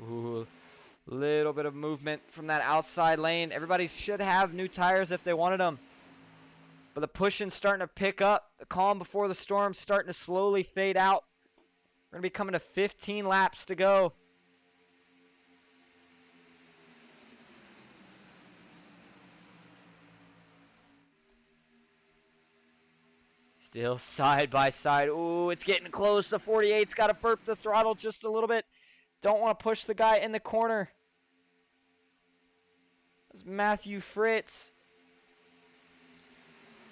Speaker 1: Ooh, little bit of movement from that outside lane. Everybody should have new tires if they wanted them. But the pushing's starting to pick up. The calm before the storm starting to slowly fade out. We're going to be coming to 15 laps to go. Still side by side. Ooh, it's getting close. The 48's got to burp the throttle just a little bit. Don't want to push the guy in the corner. That's Matthew Fritz.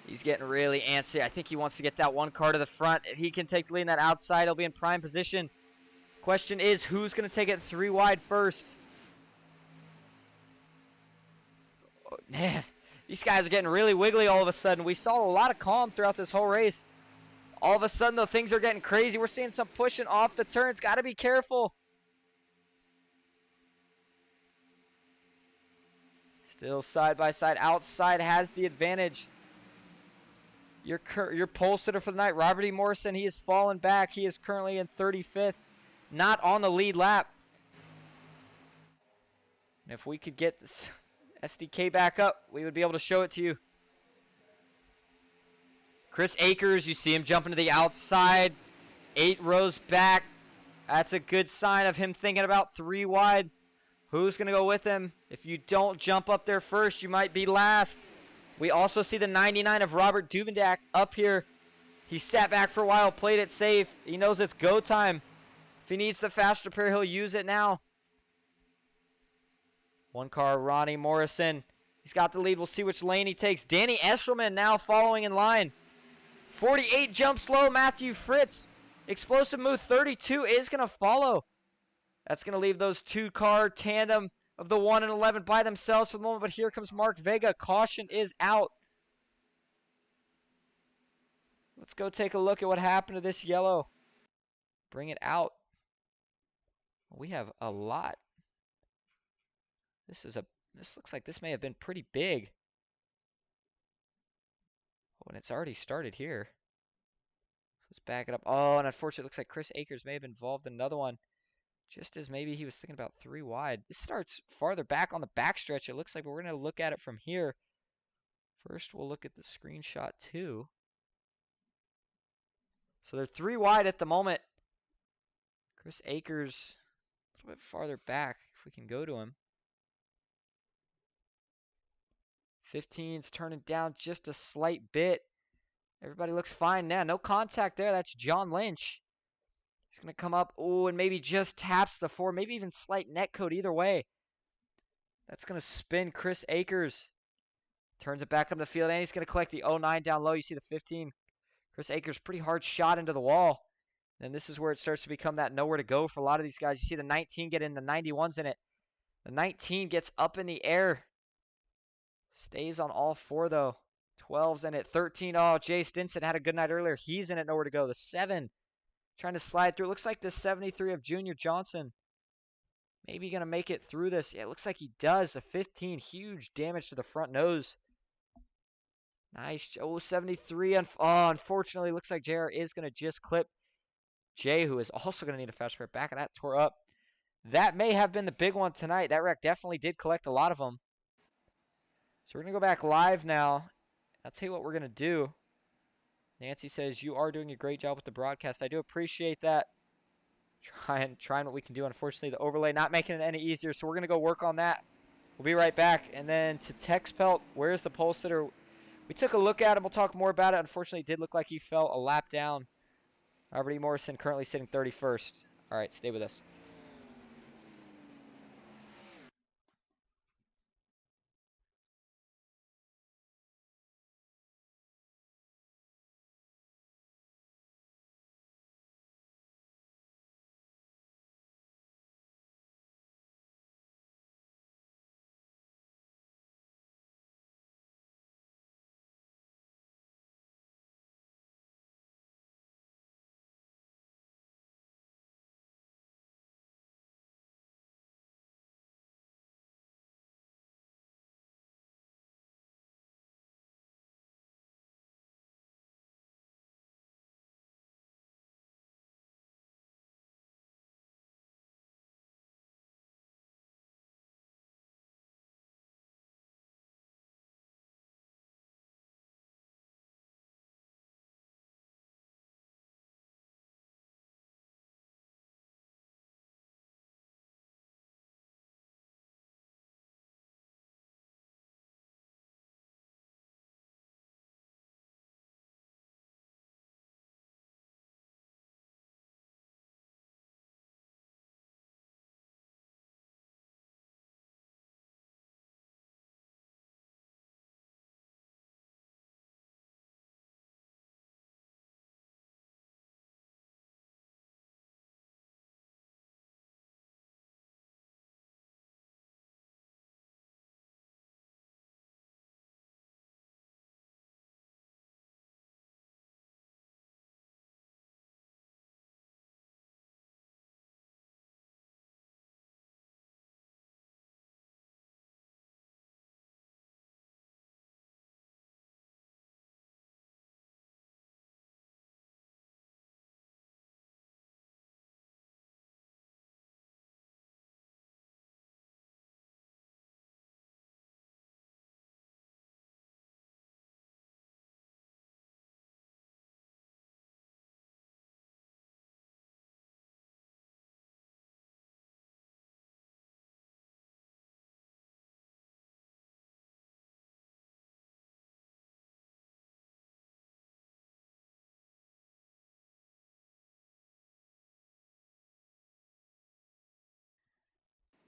Speaker 1: He's getting really antsy. I think he wants to get that one car to the front. If he can take the lead in that outside, he'll be in prime position. Question is, who's going to take it 3 wide first? Oh, man, these guys are getting really wiggly all of a sudden. We saw a lot of calm throughout this whole race. All of a sudden, though, things are getting crazy. We're seeing some pushing off the turns. Got to be careful. Still side by side. Outside has the advantage. Your pole sitter for the night, Robert E. Morrison, he has fallen back. He is currently in 35th, not on the lead lap. And if we could get this SDK back up, we would be able to show it to you. Chris Akers, you see him jumping to the outside, 8 rows back. That's a good sign of him thinking about 3 wide. Who's going to go with him? If you don't jump up there first, you might be last. We also see the 99 of Robert Duvendak up here. He sat back for a while, played it safe. He knows it's go time. If he needs the faster pair, he'll use it now. One car, Ronnie Morrison. He's got the lead. We'll see which lane he takes. Danny Eshelman now following in line. 48 jumps low. Matthew Fritz. Explosive move 32 is going to follow. That's going to leave those 2-car tandem of the 1 and 11 by themselves for the moment, but here comes Mark Vega. Caution is out. Let's go take a look at what happened to this yellow. Bring it out. We have a lot. This looks like this may have been pretty big. Oh, and it's already started here. Let's back it up. Oh, and unfortunately, it looks like Chris Akers may have been involved in another one. Just as maybe he was thinking about 3 wide. This starts farther back on the backstretch. It looks like, but we're going to look at it from here. First, we'll look at the screenshot too. So they're 3 wide at the moment. Chris Akers a little bit farther back if we can go to him. 15's turning down just a slight bit. Everybody looks fine now. No contact there. That's John Lynch. He's going to come up, oh, and maybe just taps the 4, maybe even slight net code either way. That's going to spin Chris Akers. Turns it back up the field, and he's going to collect the 09 down low. You see the 15. Chris Akers, pretty hard shot into the wall. And this is where it starts to become that nowhere to go for a lot of these guys. You see the 19 get in, the 91's in it. The 19 gets up in the air. Stays on all 4, though. 12's in it. 13, oh, Jay Stinson had a good night earlier. He's in it, nowhere to go. The 7. Trying to slide through. Looks like the 73 of Junior Johnson. Maybe going to make it through this. Yeah, it looks like he does. The 15, huge damage to the front nose. Nice. Oh, 73. Unfortunately, looks like JR is going to just clip Jay, who is also going to need a fast repair. Back of that tore up. That may have been the big one tonight. That wreck definitely did collect a lot of them. So we're going to go back live now. I'll tell you what we're going to do. Nancy says, you are doing a great job with the broadcast. I do appreciate that. Trying what we can do. Unfortunately, the overlay not making it any easier, so we're going to go work on that. We'll be right back. And then to Tex Pelt, where's the pole sitter? We took a look at him. We'll talk more about it. Unfortunately, it did look like he fell a lap down. Robert E. Morrison currently sitting 31st. All right, stay with us.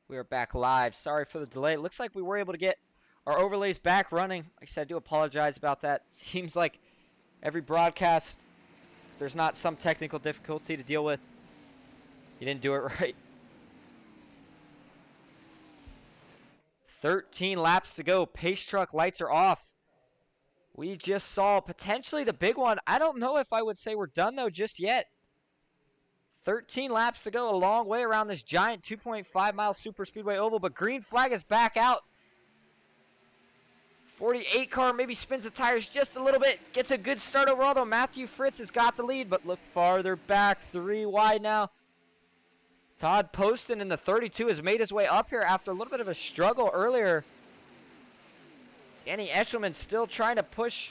Speaker 1: We are back live. Sorry for the delay. It looks like we were able to get our overlays back running. Like I said, I do apologize about that. Seems like every broadcast, there's not some technical difficulty to deal with. You didn't do it right. 13 laps to go. Pace truck lights are off. We just saw potentially the big one. I don't know if I would say we're done, though, just yet. 13 laps to go, a long way around this giant 2.5-mile Superspeedway oval, but green flag is back out. 48 car maybe spins the tires just a little bit, gets a good start overall, though. Matthew Fritz has got the lead, but look farther back, 3 wide now. Todd Poston in the 32 has made his way up here after a little bit of a struggle earlier. Danny Eshelman still trying to push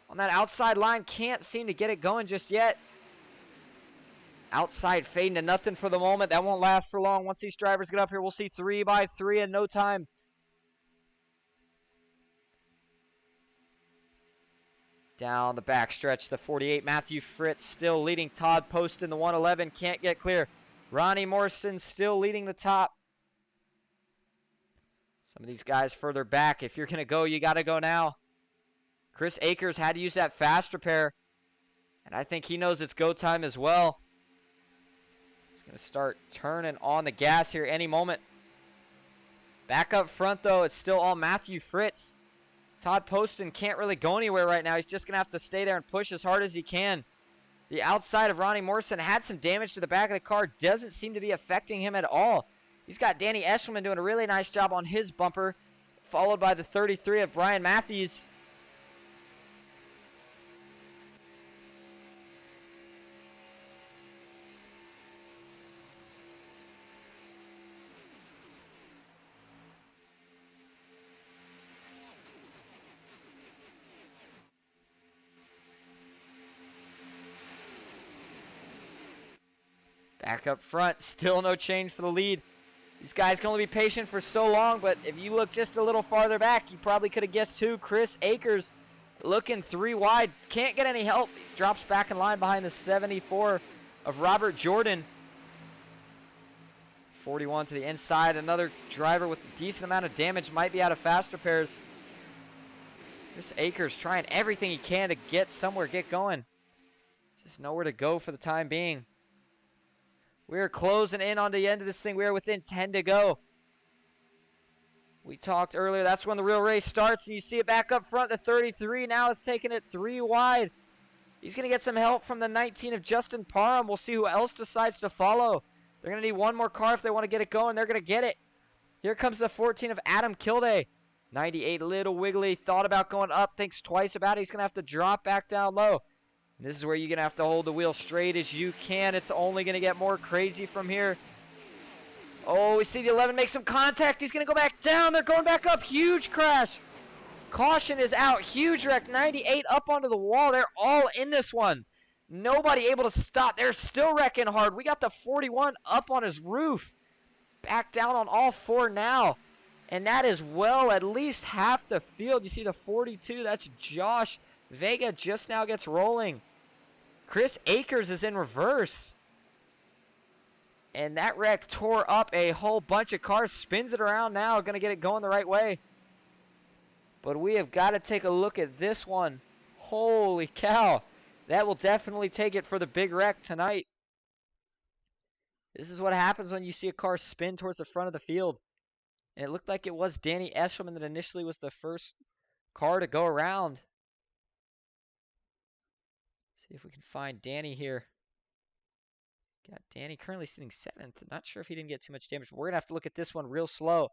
Speaker 1: on that outside line, can't seem to get it going just yet. Outside fading to nothing for the moment. That won't last for long. Once these drivers get up here, we'll see 3 by 3 in no time. Down the back stretch, the 48, Matthew Fritz still leading. Todd Poston, the 111, can't get clear. Ronnie Morrison still leading the top. Some of these guys further back. If you're going to go, you got to go now. Chris Akers had to use that fast repair, and I think he knows it's go time as well. Going to start turning on the gas here any moment. Back up front, though, it's still all Matthew Fritz. Todd Poston can't really go anywhere right now. He's just going to have to stay there and push as hard as he can. The outside of Ronnie Morrison had some damage to the back of the car. Doesn't seem to be affecting him at all. He's got Danny Eshelman doing a really nice job on his bumper, followed by the 33 of Brian Matthews. Back up front, still no change for the lead. These guys can only be patient for so long, but if you look just a little farther back, you probably could have guessed who. Chris Akers looking 3 wide. Can't get any help. He drops back in line behind the 74 of Robert Jordan. 41 to the inside. Another driver with a decent amount of damage might be out of fast repairs. Chris Akers trying everything he can to get somewhere, get going. Just nowhere to go for the time being. We're closing in on the end of this thing. We are within 10 to go. We talked earlier, that's when the real race starts, and you see it back up front. The 33 now is taking it 3 wide. He's going to get some help from the 19 of Justin Parham. We'll see who else decides to follow. They're going to need one more car if they want to get it going. They're going to get it. Here comes the 14 of Adam Kilday. 98, little wiggly, thought about going up, thinks twice about it. He's going to have to drop back down low. And this is where you're going to have to hold the wheel straight as you can. It's only going to get more crazy from here. Oh, we see the 11 make some contact. He's going to go back down. They're going back up. Huge crash. Caution is out. Huge wreck. 98 up onto the wall. They're all in this one. Nobody able to stop. They're still wrecking hard. We got the 41 up on his roof. Back down on all 4 now. And that is well at least half the field. You see the 42. That's Josh Vega just now gets rolling. Chris Akers is in reverse. And that wreck tore up a whole bunch of cars. Spins it around now. Going to get it going the right way. But we have got to take a look at this one. Holy cow. That will definitely take it for the big wreck tonight. This is what happens when you see a car spin towards the front of the field. And it looked like it was Danny Eshelman that initially was the first car to go around. See if we can find Danny here. Got Danny currently sitting 7th. Not sure if he didn't get too much damage. But we're going to have to look at this one real slow.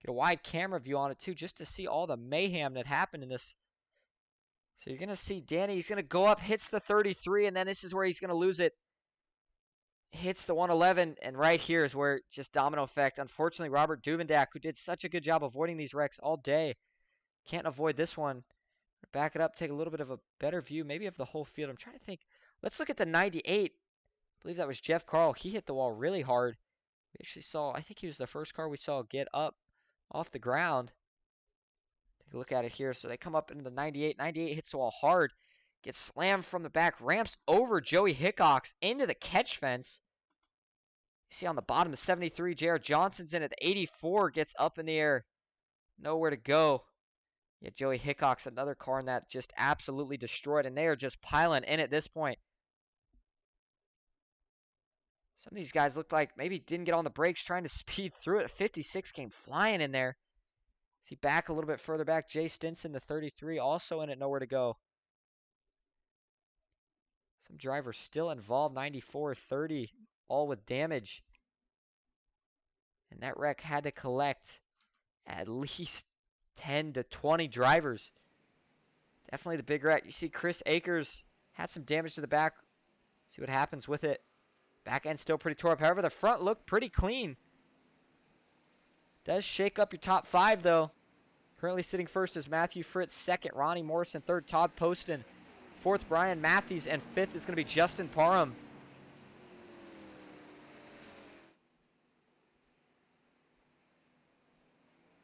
Speaker 1: Get a wide camera view on it too, just to see all the mayhem that happened in this. So you're going to see Danny. He's going to go up, hits the 33, and then this is where he's going to lose it. Hits the 111, and right here is where just domino effect. Unfortunately, Robert Duvendak, who did such a good job avoiding these wrecks all day, can't avoid this one. Back it up, take a little bit of a better view, maybe of the whole field. I'm trying to think. Let's look at the 98. I believe that was Jeff Carl. He hit the wall really hard. We actually saw, I think he was the first car we saw get up off the ground. Take a look at it here. So they come up into the 98. 98 hits the wall hard. Gets slammed from the back. Ramps over Joey Hickox into the catch fence. You see on the bottom of 73, J.R. Johnson's in it. The 84 gets up in the air. Nowhere to go. Yeah, Joey Hickox, another car in that just absolutely destroyed. And they are just piling in at this point. Some of these guys looked like maybe didn't get on the brakes trying to speed through it. 56 came flying in there. See back a little bit further back. Jay Stinson, the 33, also in it. Nowhere to go. Some drivers still involved. 94, 30, all with damage. And that wreck had to collect at least 10 to 20 drivers. Definitely the big wreck. You see Chris Akers had some damage to the back. See what happens with it. Back end still pretty tore up. However, the front looked pretty clean. Does shake up your top 5, though. Currently sitting first is Matthew Fritz. Second, Ronnie Morrison. Third, Todd Poston. Fourth, Brian Matthews. And fifth is going to be Justin Parham.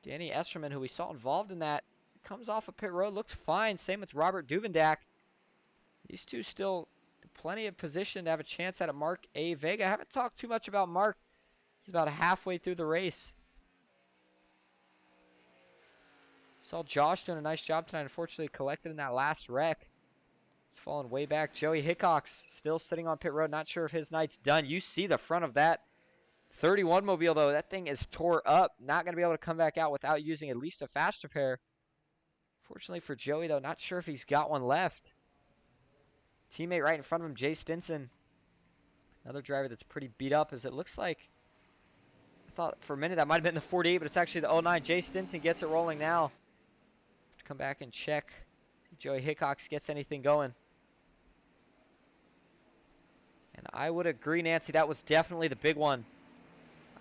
Speaker 1: Danny Esserman, who we saw involved in that, comes off of pit road. Looks fine. Same with Robert Duvendak. These two still in plenty of position to have a chance at a Mark A. Vega. I haven't talked too much about Mark. He's about halfway through the race. Saw Josh doing a nice job tonight. Unfortunately, collected in that last wreck. He's falling way back. Joey Hickox still sitting on pit road. Not sure if his night's done. You see the front of that 31 mobile, though. That thing is tore up. Not going to be able to come back out without using at least a fast repair. Fortunately for Joey, though, not sure if he's got one left. Teammate right in front of him, Jay Stinson. Another driver that's pretty beat up, as it looks like. I thought for a minute that might have been the 48, but it's actually the 09. Jay Stinson gets it rolling now. Come back and check. See if Joey Hickox gets anything going. And I would agree, Nancy, that was definitely the big one.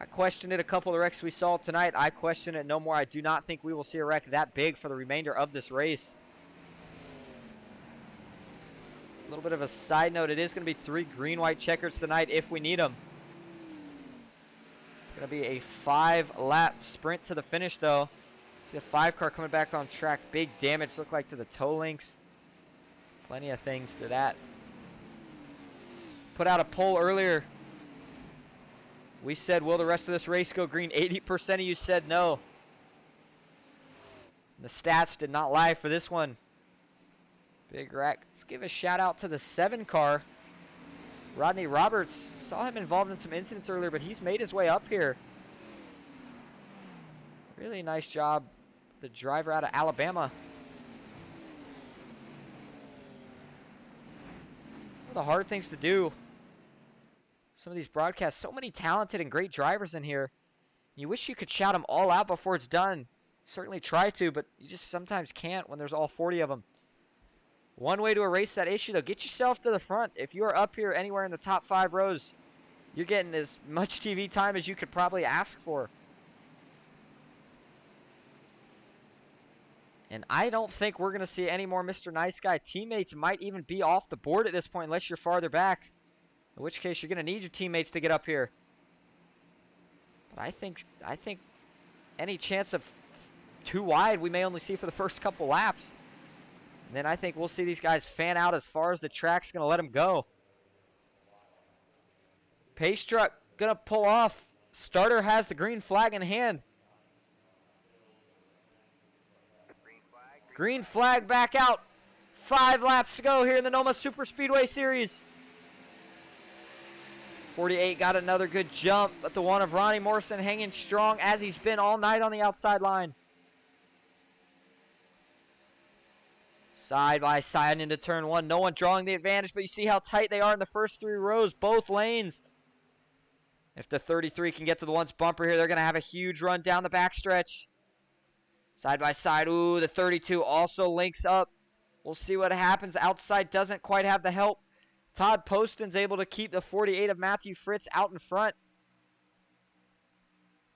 Speaker 1: I questioned it a couple of the wrecks we saw tonight. I question it no more. I do not think we will see a wreck that big for the remainder of this race. A little bit of a side note, it is going to be 3 green-white checkers tonight if we need them. Going to be a 5-lap sprint to the finish, though. See the 5 car coming back on track. Big damage, look like, to the toe links. Plenty of things to that. Put out a poll earlier. We said, will the rest of this race go green? 80% of you said no. The stats did not lie for this one. Big wreck. Let's give a shout out to the 7 car. Rodney Roberts. Saw him involved in some incidents earlier, but he's made his way up here. Really nice job. The driver out of Alabama. One of the hard things to do. Some of these broadcasts, so many talented and great drivers in here. You wish you could shout them all out before it's done. Certainly try to, but you just sometimes can't when there's all 40 of them. One way to erase that issue, though, get yourself to the front. If you are up here anywhere in the top 5 rows, you're getting as much TV time as you could probably ask for. And I don't think we're going to see any more Mr. Nice Guy. Teammates might even be off the board at this point unless you're farther back. In which case, you're going to need your teammates to get up here. But I think any chance of 2 wide we may only see for the first couple laps. And then I think we'll see these guys fan out as far as the track's going to let them go. Pace truck going to pull off. Starter has the green flag in hand. Green flag back out. 5 laps to go here in the NOMA Superspeedway Series. 48 got another good jump, but the one of Ronnie Morrison hanging strong as he's been all night on the outside line. Side by side into turn 1. No one drawing the advantage, but you see how tight they are in the first 3 rows, both lanes. If the 33 can get to the once bumper here, they're going to have a huge run down the backstretch. Side by side. Ooh, the 32 also links up. We'll see what happens. Outside doesn't quite have the help. Todd Poston's able to keep the 48 of Matthew Fritz out in front.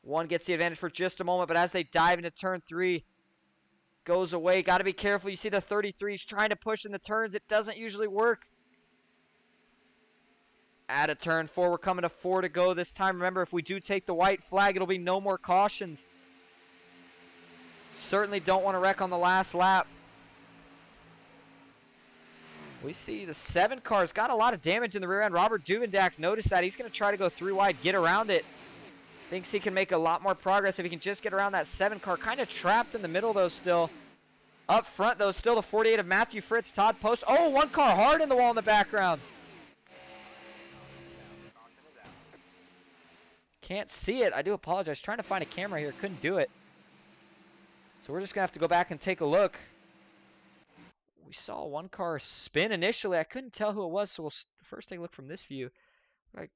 Speaker 1: One gets the advantage for just a moment, but as they dive into turn 3, goes away. Got to be careful. You see the 33's trying to push in the turns. It doesn't usually work. At a turn 4, we're coming to 4 to go this time. Remember, if we do take the white flag, it'll be no more cautions. Certainly don't want to wreck on the last lap. We see the 7 car's got a lot of damage in the rear end. Robert Duvendak noticed that. He's going to try to go 3 wide, get around it. Thinks he can make a lot more progress if he can just get around that 7 car. Kind of trapped in the middle, though, still. Up front, though, still the 48 of Matthew Fritz, Todd Post. Oh, 1 car hard in the wall in the background. Can't see it. I do apologize. Trying to find a camera here. Couldn't do it. So we're just going to have to go back and take a look. We saw 1 car spin initially. I couldn't tell who it was, so we'll first take a look from this view. Like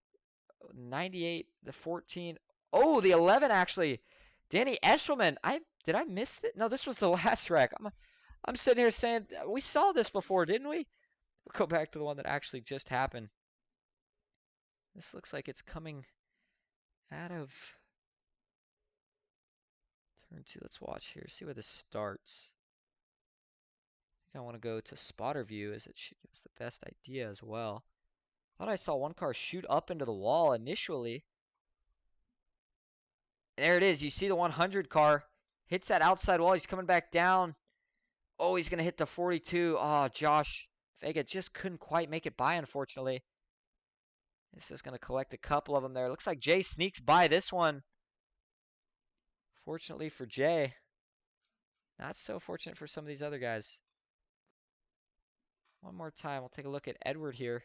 Speaker 1: 98, the 14. Oh, the 11 actually. Danny Eshelman. Did I miss it? No, this was the last wreck. I'm sitting here saying we saw this before, didn't we? We'll go back to the one that actually just happened. This looks like it's coming out of turn 2. Let's watch here. See where this starts. I think I want to go to spotter view as it should give us the best idea as well. Thought I saw 1 car shoot up into the wall initially. There it is. You see the 100 car hits that outside wall. He's coming back down. Oh, he's going to hit the 42. Oh, Josh Vega just couldn't quite make it by, unfortunately. This is going to collect a couple of them there. Looks like Jay sneaks by this one. Fortunately for Jay. Not so fortunate for some of these other guys. One more time. We'll take a look at Edward here.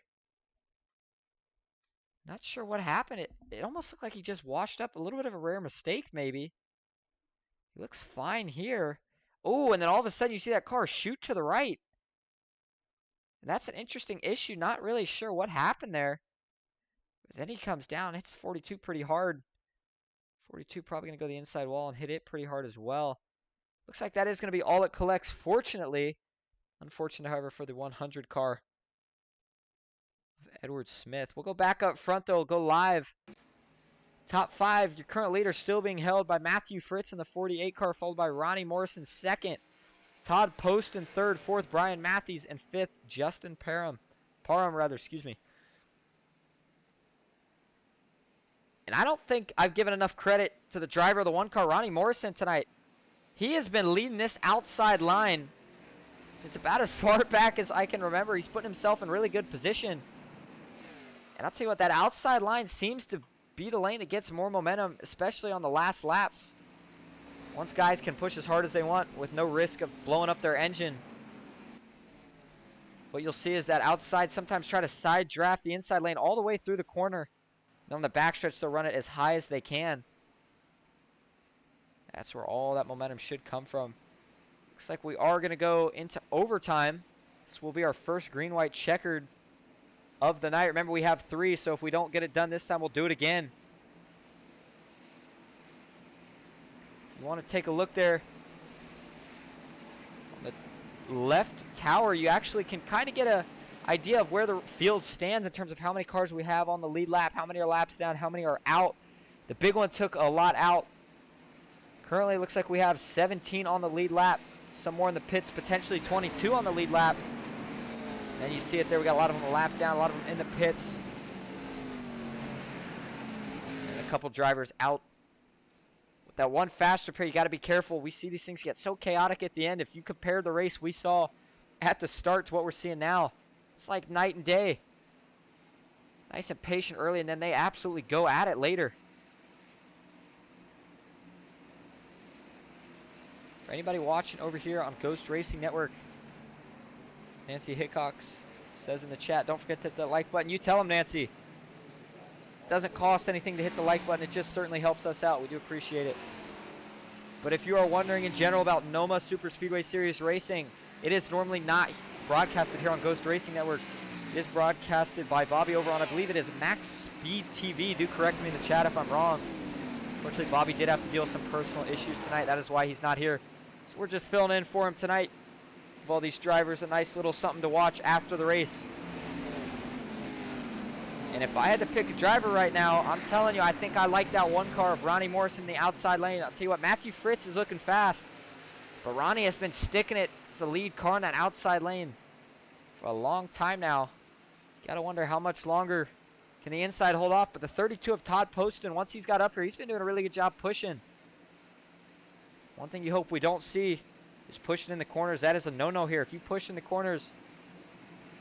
Speaker 1: Not sure what happened. It almost looked like he just washed up. A little bit of a rare mistake, maybe. He looks fine here. Oh, and then all of a sudden you see that car shoot to the right. And that's an interesting issue. Not really sure what happened there. But then he comes down, hits 42 pretty hard. 42 probably going to go the inside wall and hit it pretty hard as well. Looks like that is going to be all it collects, fortunately. Unfortunate, however, for the 100 car of Edward Smith. We'll go back up front, though. We'll go live. Top 5, your current leader still being held by Matthew Fritz in the 48 car, followed by Ronnie Morrison, 2nd. Todd Post in 3rd, 4th, Brian Matthews, and 5th, Justin Parham, excuse me. And I don't think I've given enough credit to the driver of the one car, Ronnie Morrison, tonight. He has been leading this outside line. It's about as far back as I can remember. He's putting himself in really good position. And I'll tell you what, that outside line seems to be the lane that gets more momentum, especially on the last laps. Once guys can push as hard as they want with no risk of blowing up their engine. What you'll see is that outside sometimes try to side draft the inside lane all the way through the corner. Then on the backstretch, they'll run it as high as they can. That's where all that momentum should come from. Looks like we are going to go into overtime. This will be our first green-white checkered of the night. Remember, we have 3, so if we don't get it done this time, we'll do it again. If you want to take a look there on the left tower, you actually can kind of get an idea of where the field stands in terms of how many cars we have on the lead lap, how many are laps down, how many are out. The big one took a lot out. Currently, it looks like we have 17 on the lead lap. Some more in the pits, potentially 22 on the lead lap. And you see it there. We got a lot of them lap down, a lot of them in the pits. And a couple drivers out. With that one fast repair, you got to be careful. We see these things get so chaotic at the end. If you compare the race we saw at the start to what we're seeing now, it's like night and day. Nice and patient early, and then they absolutely go at it later. For anybody watching over here on Ghost Racing Network, Nancy Hickox says in the chat, don't forget to hit the like button. You tell them, Nancy. It doesn't cost anything to hit the like button. It just certainly helps us out. We do appreciate it. But if you are wondering in general about NOMA Superspeedway Series racing, it is normally not broadcasted here on Ghost Racing Network. It is broadcasted by Bobby over on, I believe it is Max Speed TV. Do correct me in the chat if I'm wrong. Unfortunately, Bobby did have to deal with some personal issues tonight. That is why he's not here. So we're just filling in for him tonight. Give all these drivers a nice little something to watch after the race. And if I had to pick a driver right now, I'm telling you, I think I like that one car of Ronnie Morrison in the outside lane. I'll tell you what, Matthew Fritz is looking fast. But Ronnie has been sticking it as the lead car in that outside lane for a long time now. Got to wonder how much longer can the inside hold off. But the 32 of Todd Poston, once he's got up here, he's been doing a really good job pushing. One thing you hope we don't see is pushing in the corners. That is a no-no here. If you push in the corners,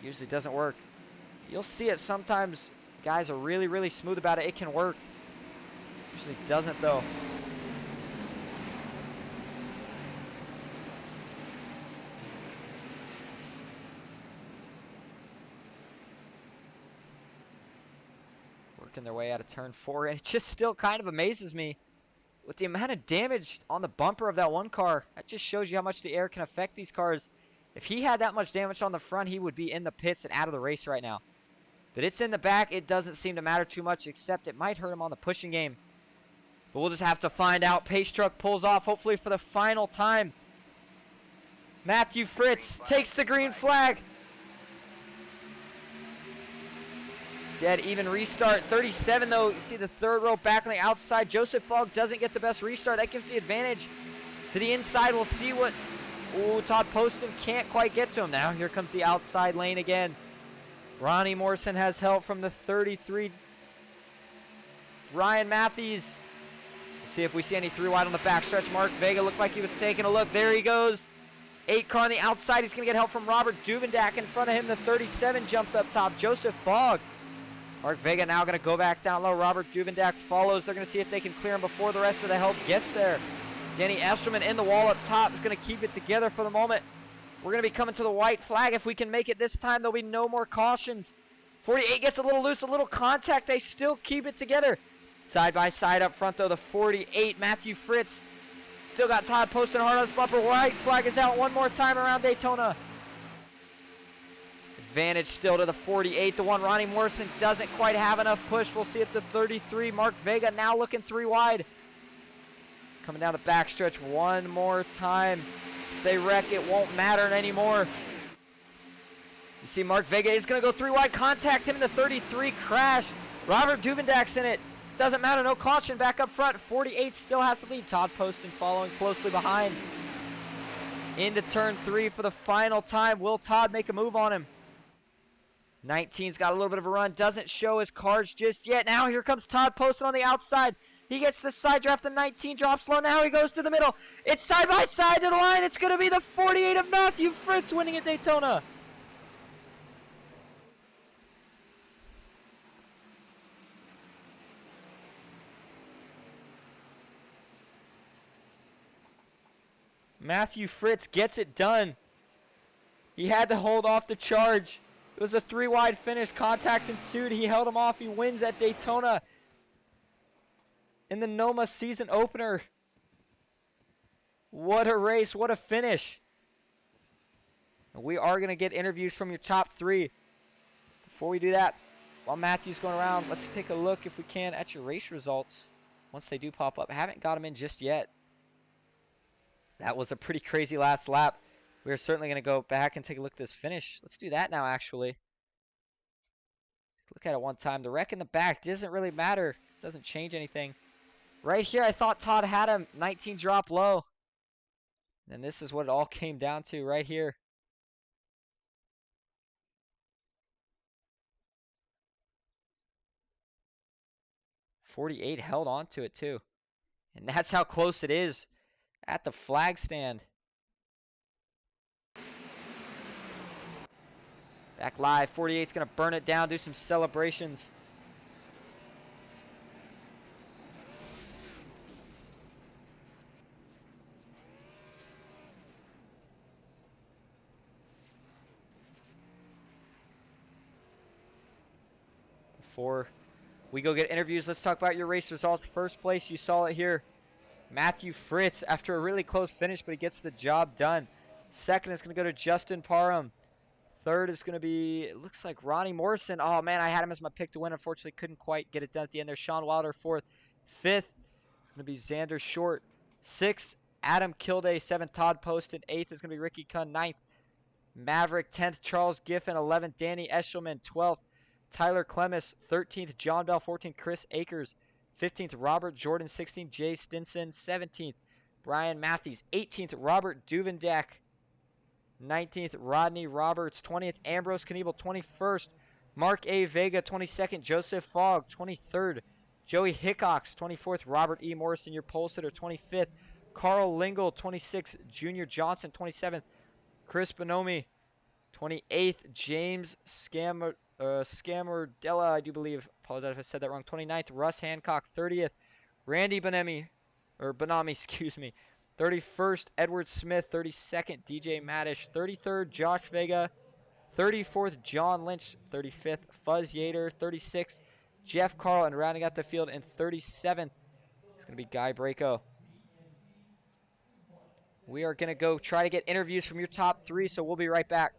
Speaker 1: it usually doesn't work. You'll see it sometimes. Guys are really, really smooth about it. It can work. Usually doesn't, though. Working their way out of turn 4. And it just still kind of amazes me with the amount of damage on the bumper of that one car. That just shows you how much the air can affect these cars. If he had that much damage on the front, he would be in the pits and out of the race right now. But it's in the back. It doesn't seem to matter too much, except it might hurt him on the pushing game. But we'll just have to find out. Pace truck pulls off, hopefully for the final time. Matthew Fritz takes the green flag. Dead even restart. 37 though. You see the third row back on the outside. Joseph Fogg doesn't get the best restart. That gives the advantage to the inside. We'll see what... Ooh, Todd Poston can't quite get to him now. Here comes the outside lane again. Ronnie Morrison has help from the 33. Ryan Matthews. We'll see if we see any 3 wide on the backstretch. Mark Vega looked like he was taking a look. There he goes. 8 car on the outside. He's going to get help from Robert Duvendak. In front of him, the 37 jumps up top. Joseph Fogg. Mark Vega now going to go back down low. Robert Duvendak follows. They're going to see if they can clear him before the rest of the help gets there. Danny Esterman in the wall up top is going to keep it together for the moment. We're going to be coming to the white flag. If we can make it this time, there'll be no more cautions. 48 gets a little loose, a little contact. They still keep it together. Side by side up front, though, the 48, Matthew Fritz. Still got Todd Poston hard on his bumper. White flag is out one more time around Daytona. Advantage still to the 48. The one Ronnie Morrison doesn't quite have enough push. We'll see if the 33, Mark Vega, now looking 3 wide. Coming down the backstretch one more time. If they wreck, it won't matter anymore. You see Mark Vega is going to go 3 wide. Contact him in the 33. Crash. Robert Duvendak's in it. Doesn't matter. No caution. Back up front. 48 still has the lead. Todd Poston following closely behind. Into turn 3 for the final time. Will Todd make a move on him? 19's got a little bit of a run. Doesn't show his cards just yet. Now here comes Todd posting on the outside. He gets the side draft. The 19 drops low. Now he goes to the middle. It's side by side to the line. It's going to be the 48 of Matthew Fritz winning at Daytona. Matthew Fritz gets it done. He had to hold off the charge. It was a 3-wide finish. Contact ensued. He held him off. He wins at Daytona in the NOMA season opener. What a race. What a finish. We are going to get interviews from your top 3. Before we do that, while Matthew's going around, let's take a look, if we can, at your race results once they do pop up. I haven't got them in just yet. That was a pretty crazy last lap. We're certainly going to go back and take a look at this finish. Let's do that now, actually. Look at it one time. The wreck in the back doesn't really matter. Doesn't change anything. Right here, I thought Todd had him. 19 drop low. And this is what it all came down to right here. .48 held on to it, too. And that's how close it is at the flag stand. Back live, 48's going to burn it down, do some celebrations. Before we go get interviews, let's talk about your race results. First place, you saw it here. Matthew Fritz, after a really close finish, but he gets the job done. Second is going to go to Justin Parham. Third is going to be, it looks like Ronnie Morrison. Oh, man, I had him as my pick to win. Unfortunately, couldn't quite get it done at the end there. Sean Wilder, fourth. Fifth, going to be Xander Short. Sixth, Adam Kilday. Seventh, Todd Poston. Eighth is going to be Ricky Kunn. Ninth, Maverick. 10th, Charles Giffen. 11th, Danny Eshelman. 12th, Tyler Clemis. 13th, John Bell. 14th, Chris Akers. 15th, Robert Jordan. 16th, Jay Stinson. 17th, Brian Matthews. 18th, Robert Duvendak. 19th, Rodney Roberts. 20th, Ambrose Kniebel. 21st, Mark A. Vega. 22nd, Joseph Fogg. 23rd, Joey Hickox. 24th, Robert E. Morrison, your pole sitter. 25th, Carl Lingle. 26th, Junior Johnson. 27th, Chris Bonomi. 28th, James Scamardella, I do believe. Apologize if I said that wrong. 29th, Russ Hancock. 30th, Randy Bonami, excuse me. 31st, Edward Smith. 32nd, DJ Madish. 33rd, Josh Vega. 34th, John Lynch. 35th, Fuzz Yater. 36th, Jeff Carl. And rounding out the field in 37th, it's going to be Guy Braco. We are going to go try to get interviews from your top 3, so we'll be right back.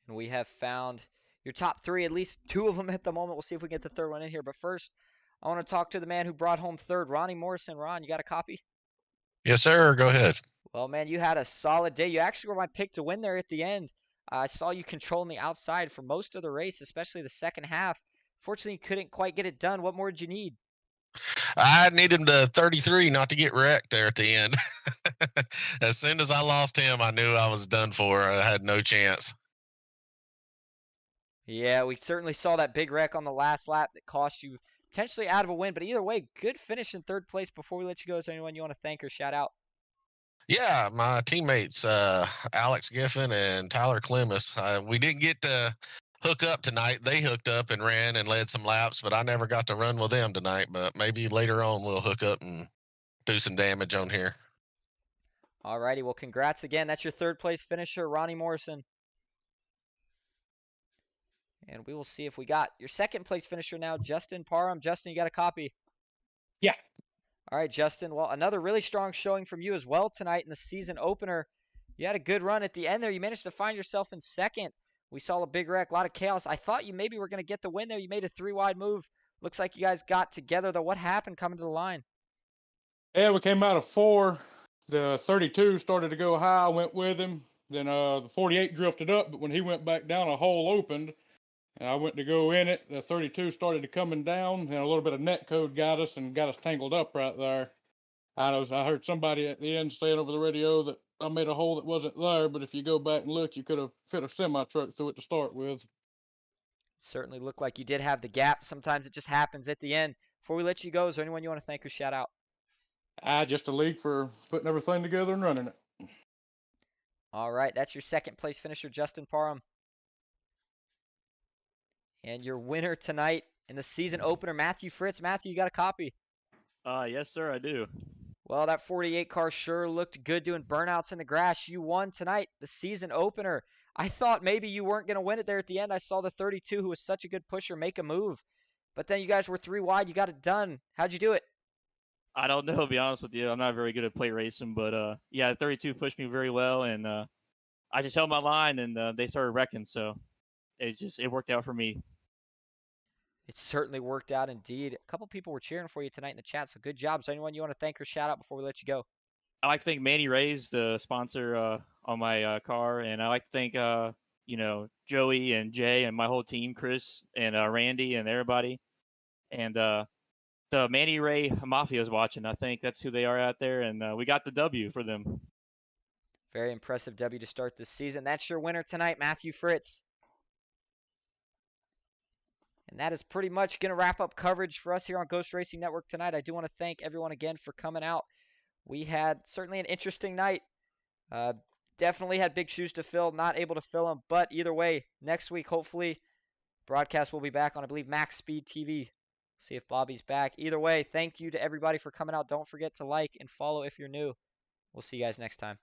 Speaker 1: And we have found your top 3, at least 2 of them at the moment. We'll see if we can get the third one in here. But first, I want to talk to the man who brought home third, Ronnie Morrison. Ron, you got a copy?
Speaker 2: Yes, sir. Go ahead.
Speaker 1: Well, man, you had a solid day. You actually were my pick to win there at the end. I saw you controlling the outside for most of the race, especially the second half. Fortunately, you couldn't quite get it done. What more did you need?
Speaker 2: I needed him to 33 not to get wrecked there at the end. As soon as I lost him, I knew I was done for. I had no chance.
Speaker 1: Yeah, we certainly saw that big wreck on the last lap that cost you potentially out of a win. But either way, good finish in third place. Before we let you go, is there anyone you want to thank or shout out?
Speaker 2: Yeah, my teammates, Alex Giffen and Tyler Clemis. We didn't get to hook up tonight. They hooked up and ran and led some laps, but I never got to run with them tonight. But maybe later on we'll hook up and do some damage on here.
Speaker 1: Alrighty, well, congrats again. That's your third place finisher, Ronnie Morrison. And we will see if we got your second place finisher now, Justin Parham. Justin, you got a copy?
Speaker 3: Yeah.
Speaker 1: All right, Justin. Well, another really strong showing from you as well tonight in the season opener. You had a good run at the end there. You managed to find yourself in second. We saw a big wreck, a lot of chaos. I thought you maybe were going to get the win there. You made a 3-wide move. Looks like you guys got together, though. What happened coming to the line?
Speaker 3: Yeah, we came out of 4. The 32 started to go high. I went with him. Then the 48 drifted up, but when he went back down, a hole opened, and I went to go in it. The 32 started to coming down, and a little bit of net code got us tangled up right there. I heard somebody at the end saying over the radio that I made a hole that wasn't there, but if you go back and look, you could have fit a semi truck through it to start with.
Speaker 1: Certainly looked like you did have the gap. Sometimes it just happens at the end. Before we let you go, is there anyone you want to thank or shout out?
Speaker 3: Just a league for putting everything together and running it.
Speaker 1: All right, that's your second place finisher, Justin Parham. And your winner tonight in the season opener, Matthew Fritz. Matthew, you got a copy?
Speaker 4: Yes, sir, I do.
Speaker 1: Well, that 48 car sure looked good doing burnouts in the grass. You won tonight, the season opener. I thought maybe you weren't going to win it there at the end. I saw the 32, who was such a good pusher, make a move. But then you guys were 3 wide. You got it done. How'd you do it?
Speaker 4: I don't know, to be honest with you. I'm not very good at plate racing, but yeah, 32 pushed me very well, and I just held my line, and they started wrecking, so it worked out for me.
Speaker 1: It certainly worked out indeed. A couple people were cheering for you tonight in the chat, so good job. Is there anyone you want to thank or shout out before we let you go?
Speaker 4: I like to thank Manny-Ray's the sponsor on my car, and I like to thank Joey and Jay and my whole team, Chris and Randy and everybody, and the Manny-Ray Mafia is watching. I think that's who they are out there, and we got the W for them.
Speaker 1: Very impressive W to start this season. That's your winner tonight, Matthew Fritz. And that is pretty much going to wrap up coverage for us here on Ghost Racing Network tonight. I do want to thank everyone again for coming out. We had certainly an interesting night. Definitely had big shoes to fill, not able to fill them. But either way, next week, hopefully, broadcast will be back on, I believe, Max Speed TV. See if Bobby's back. Either way, thank you to everybody for coming out. Don't forget to like and follow if you're new. We'll see you guys next time.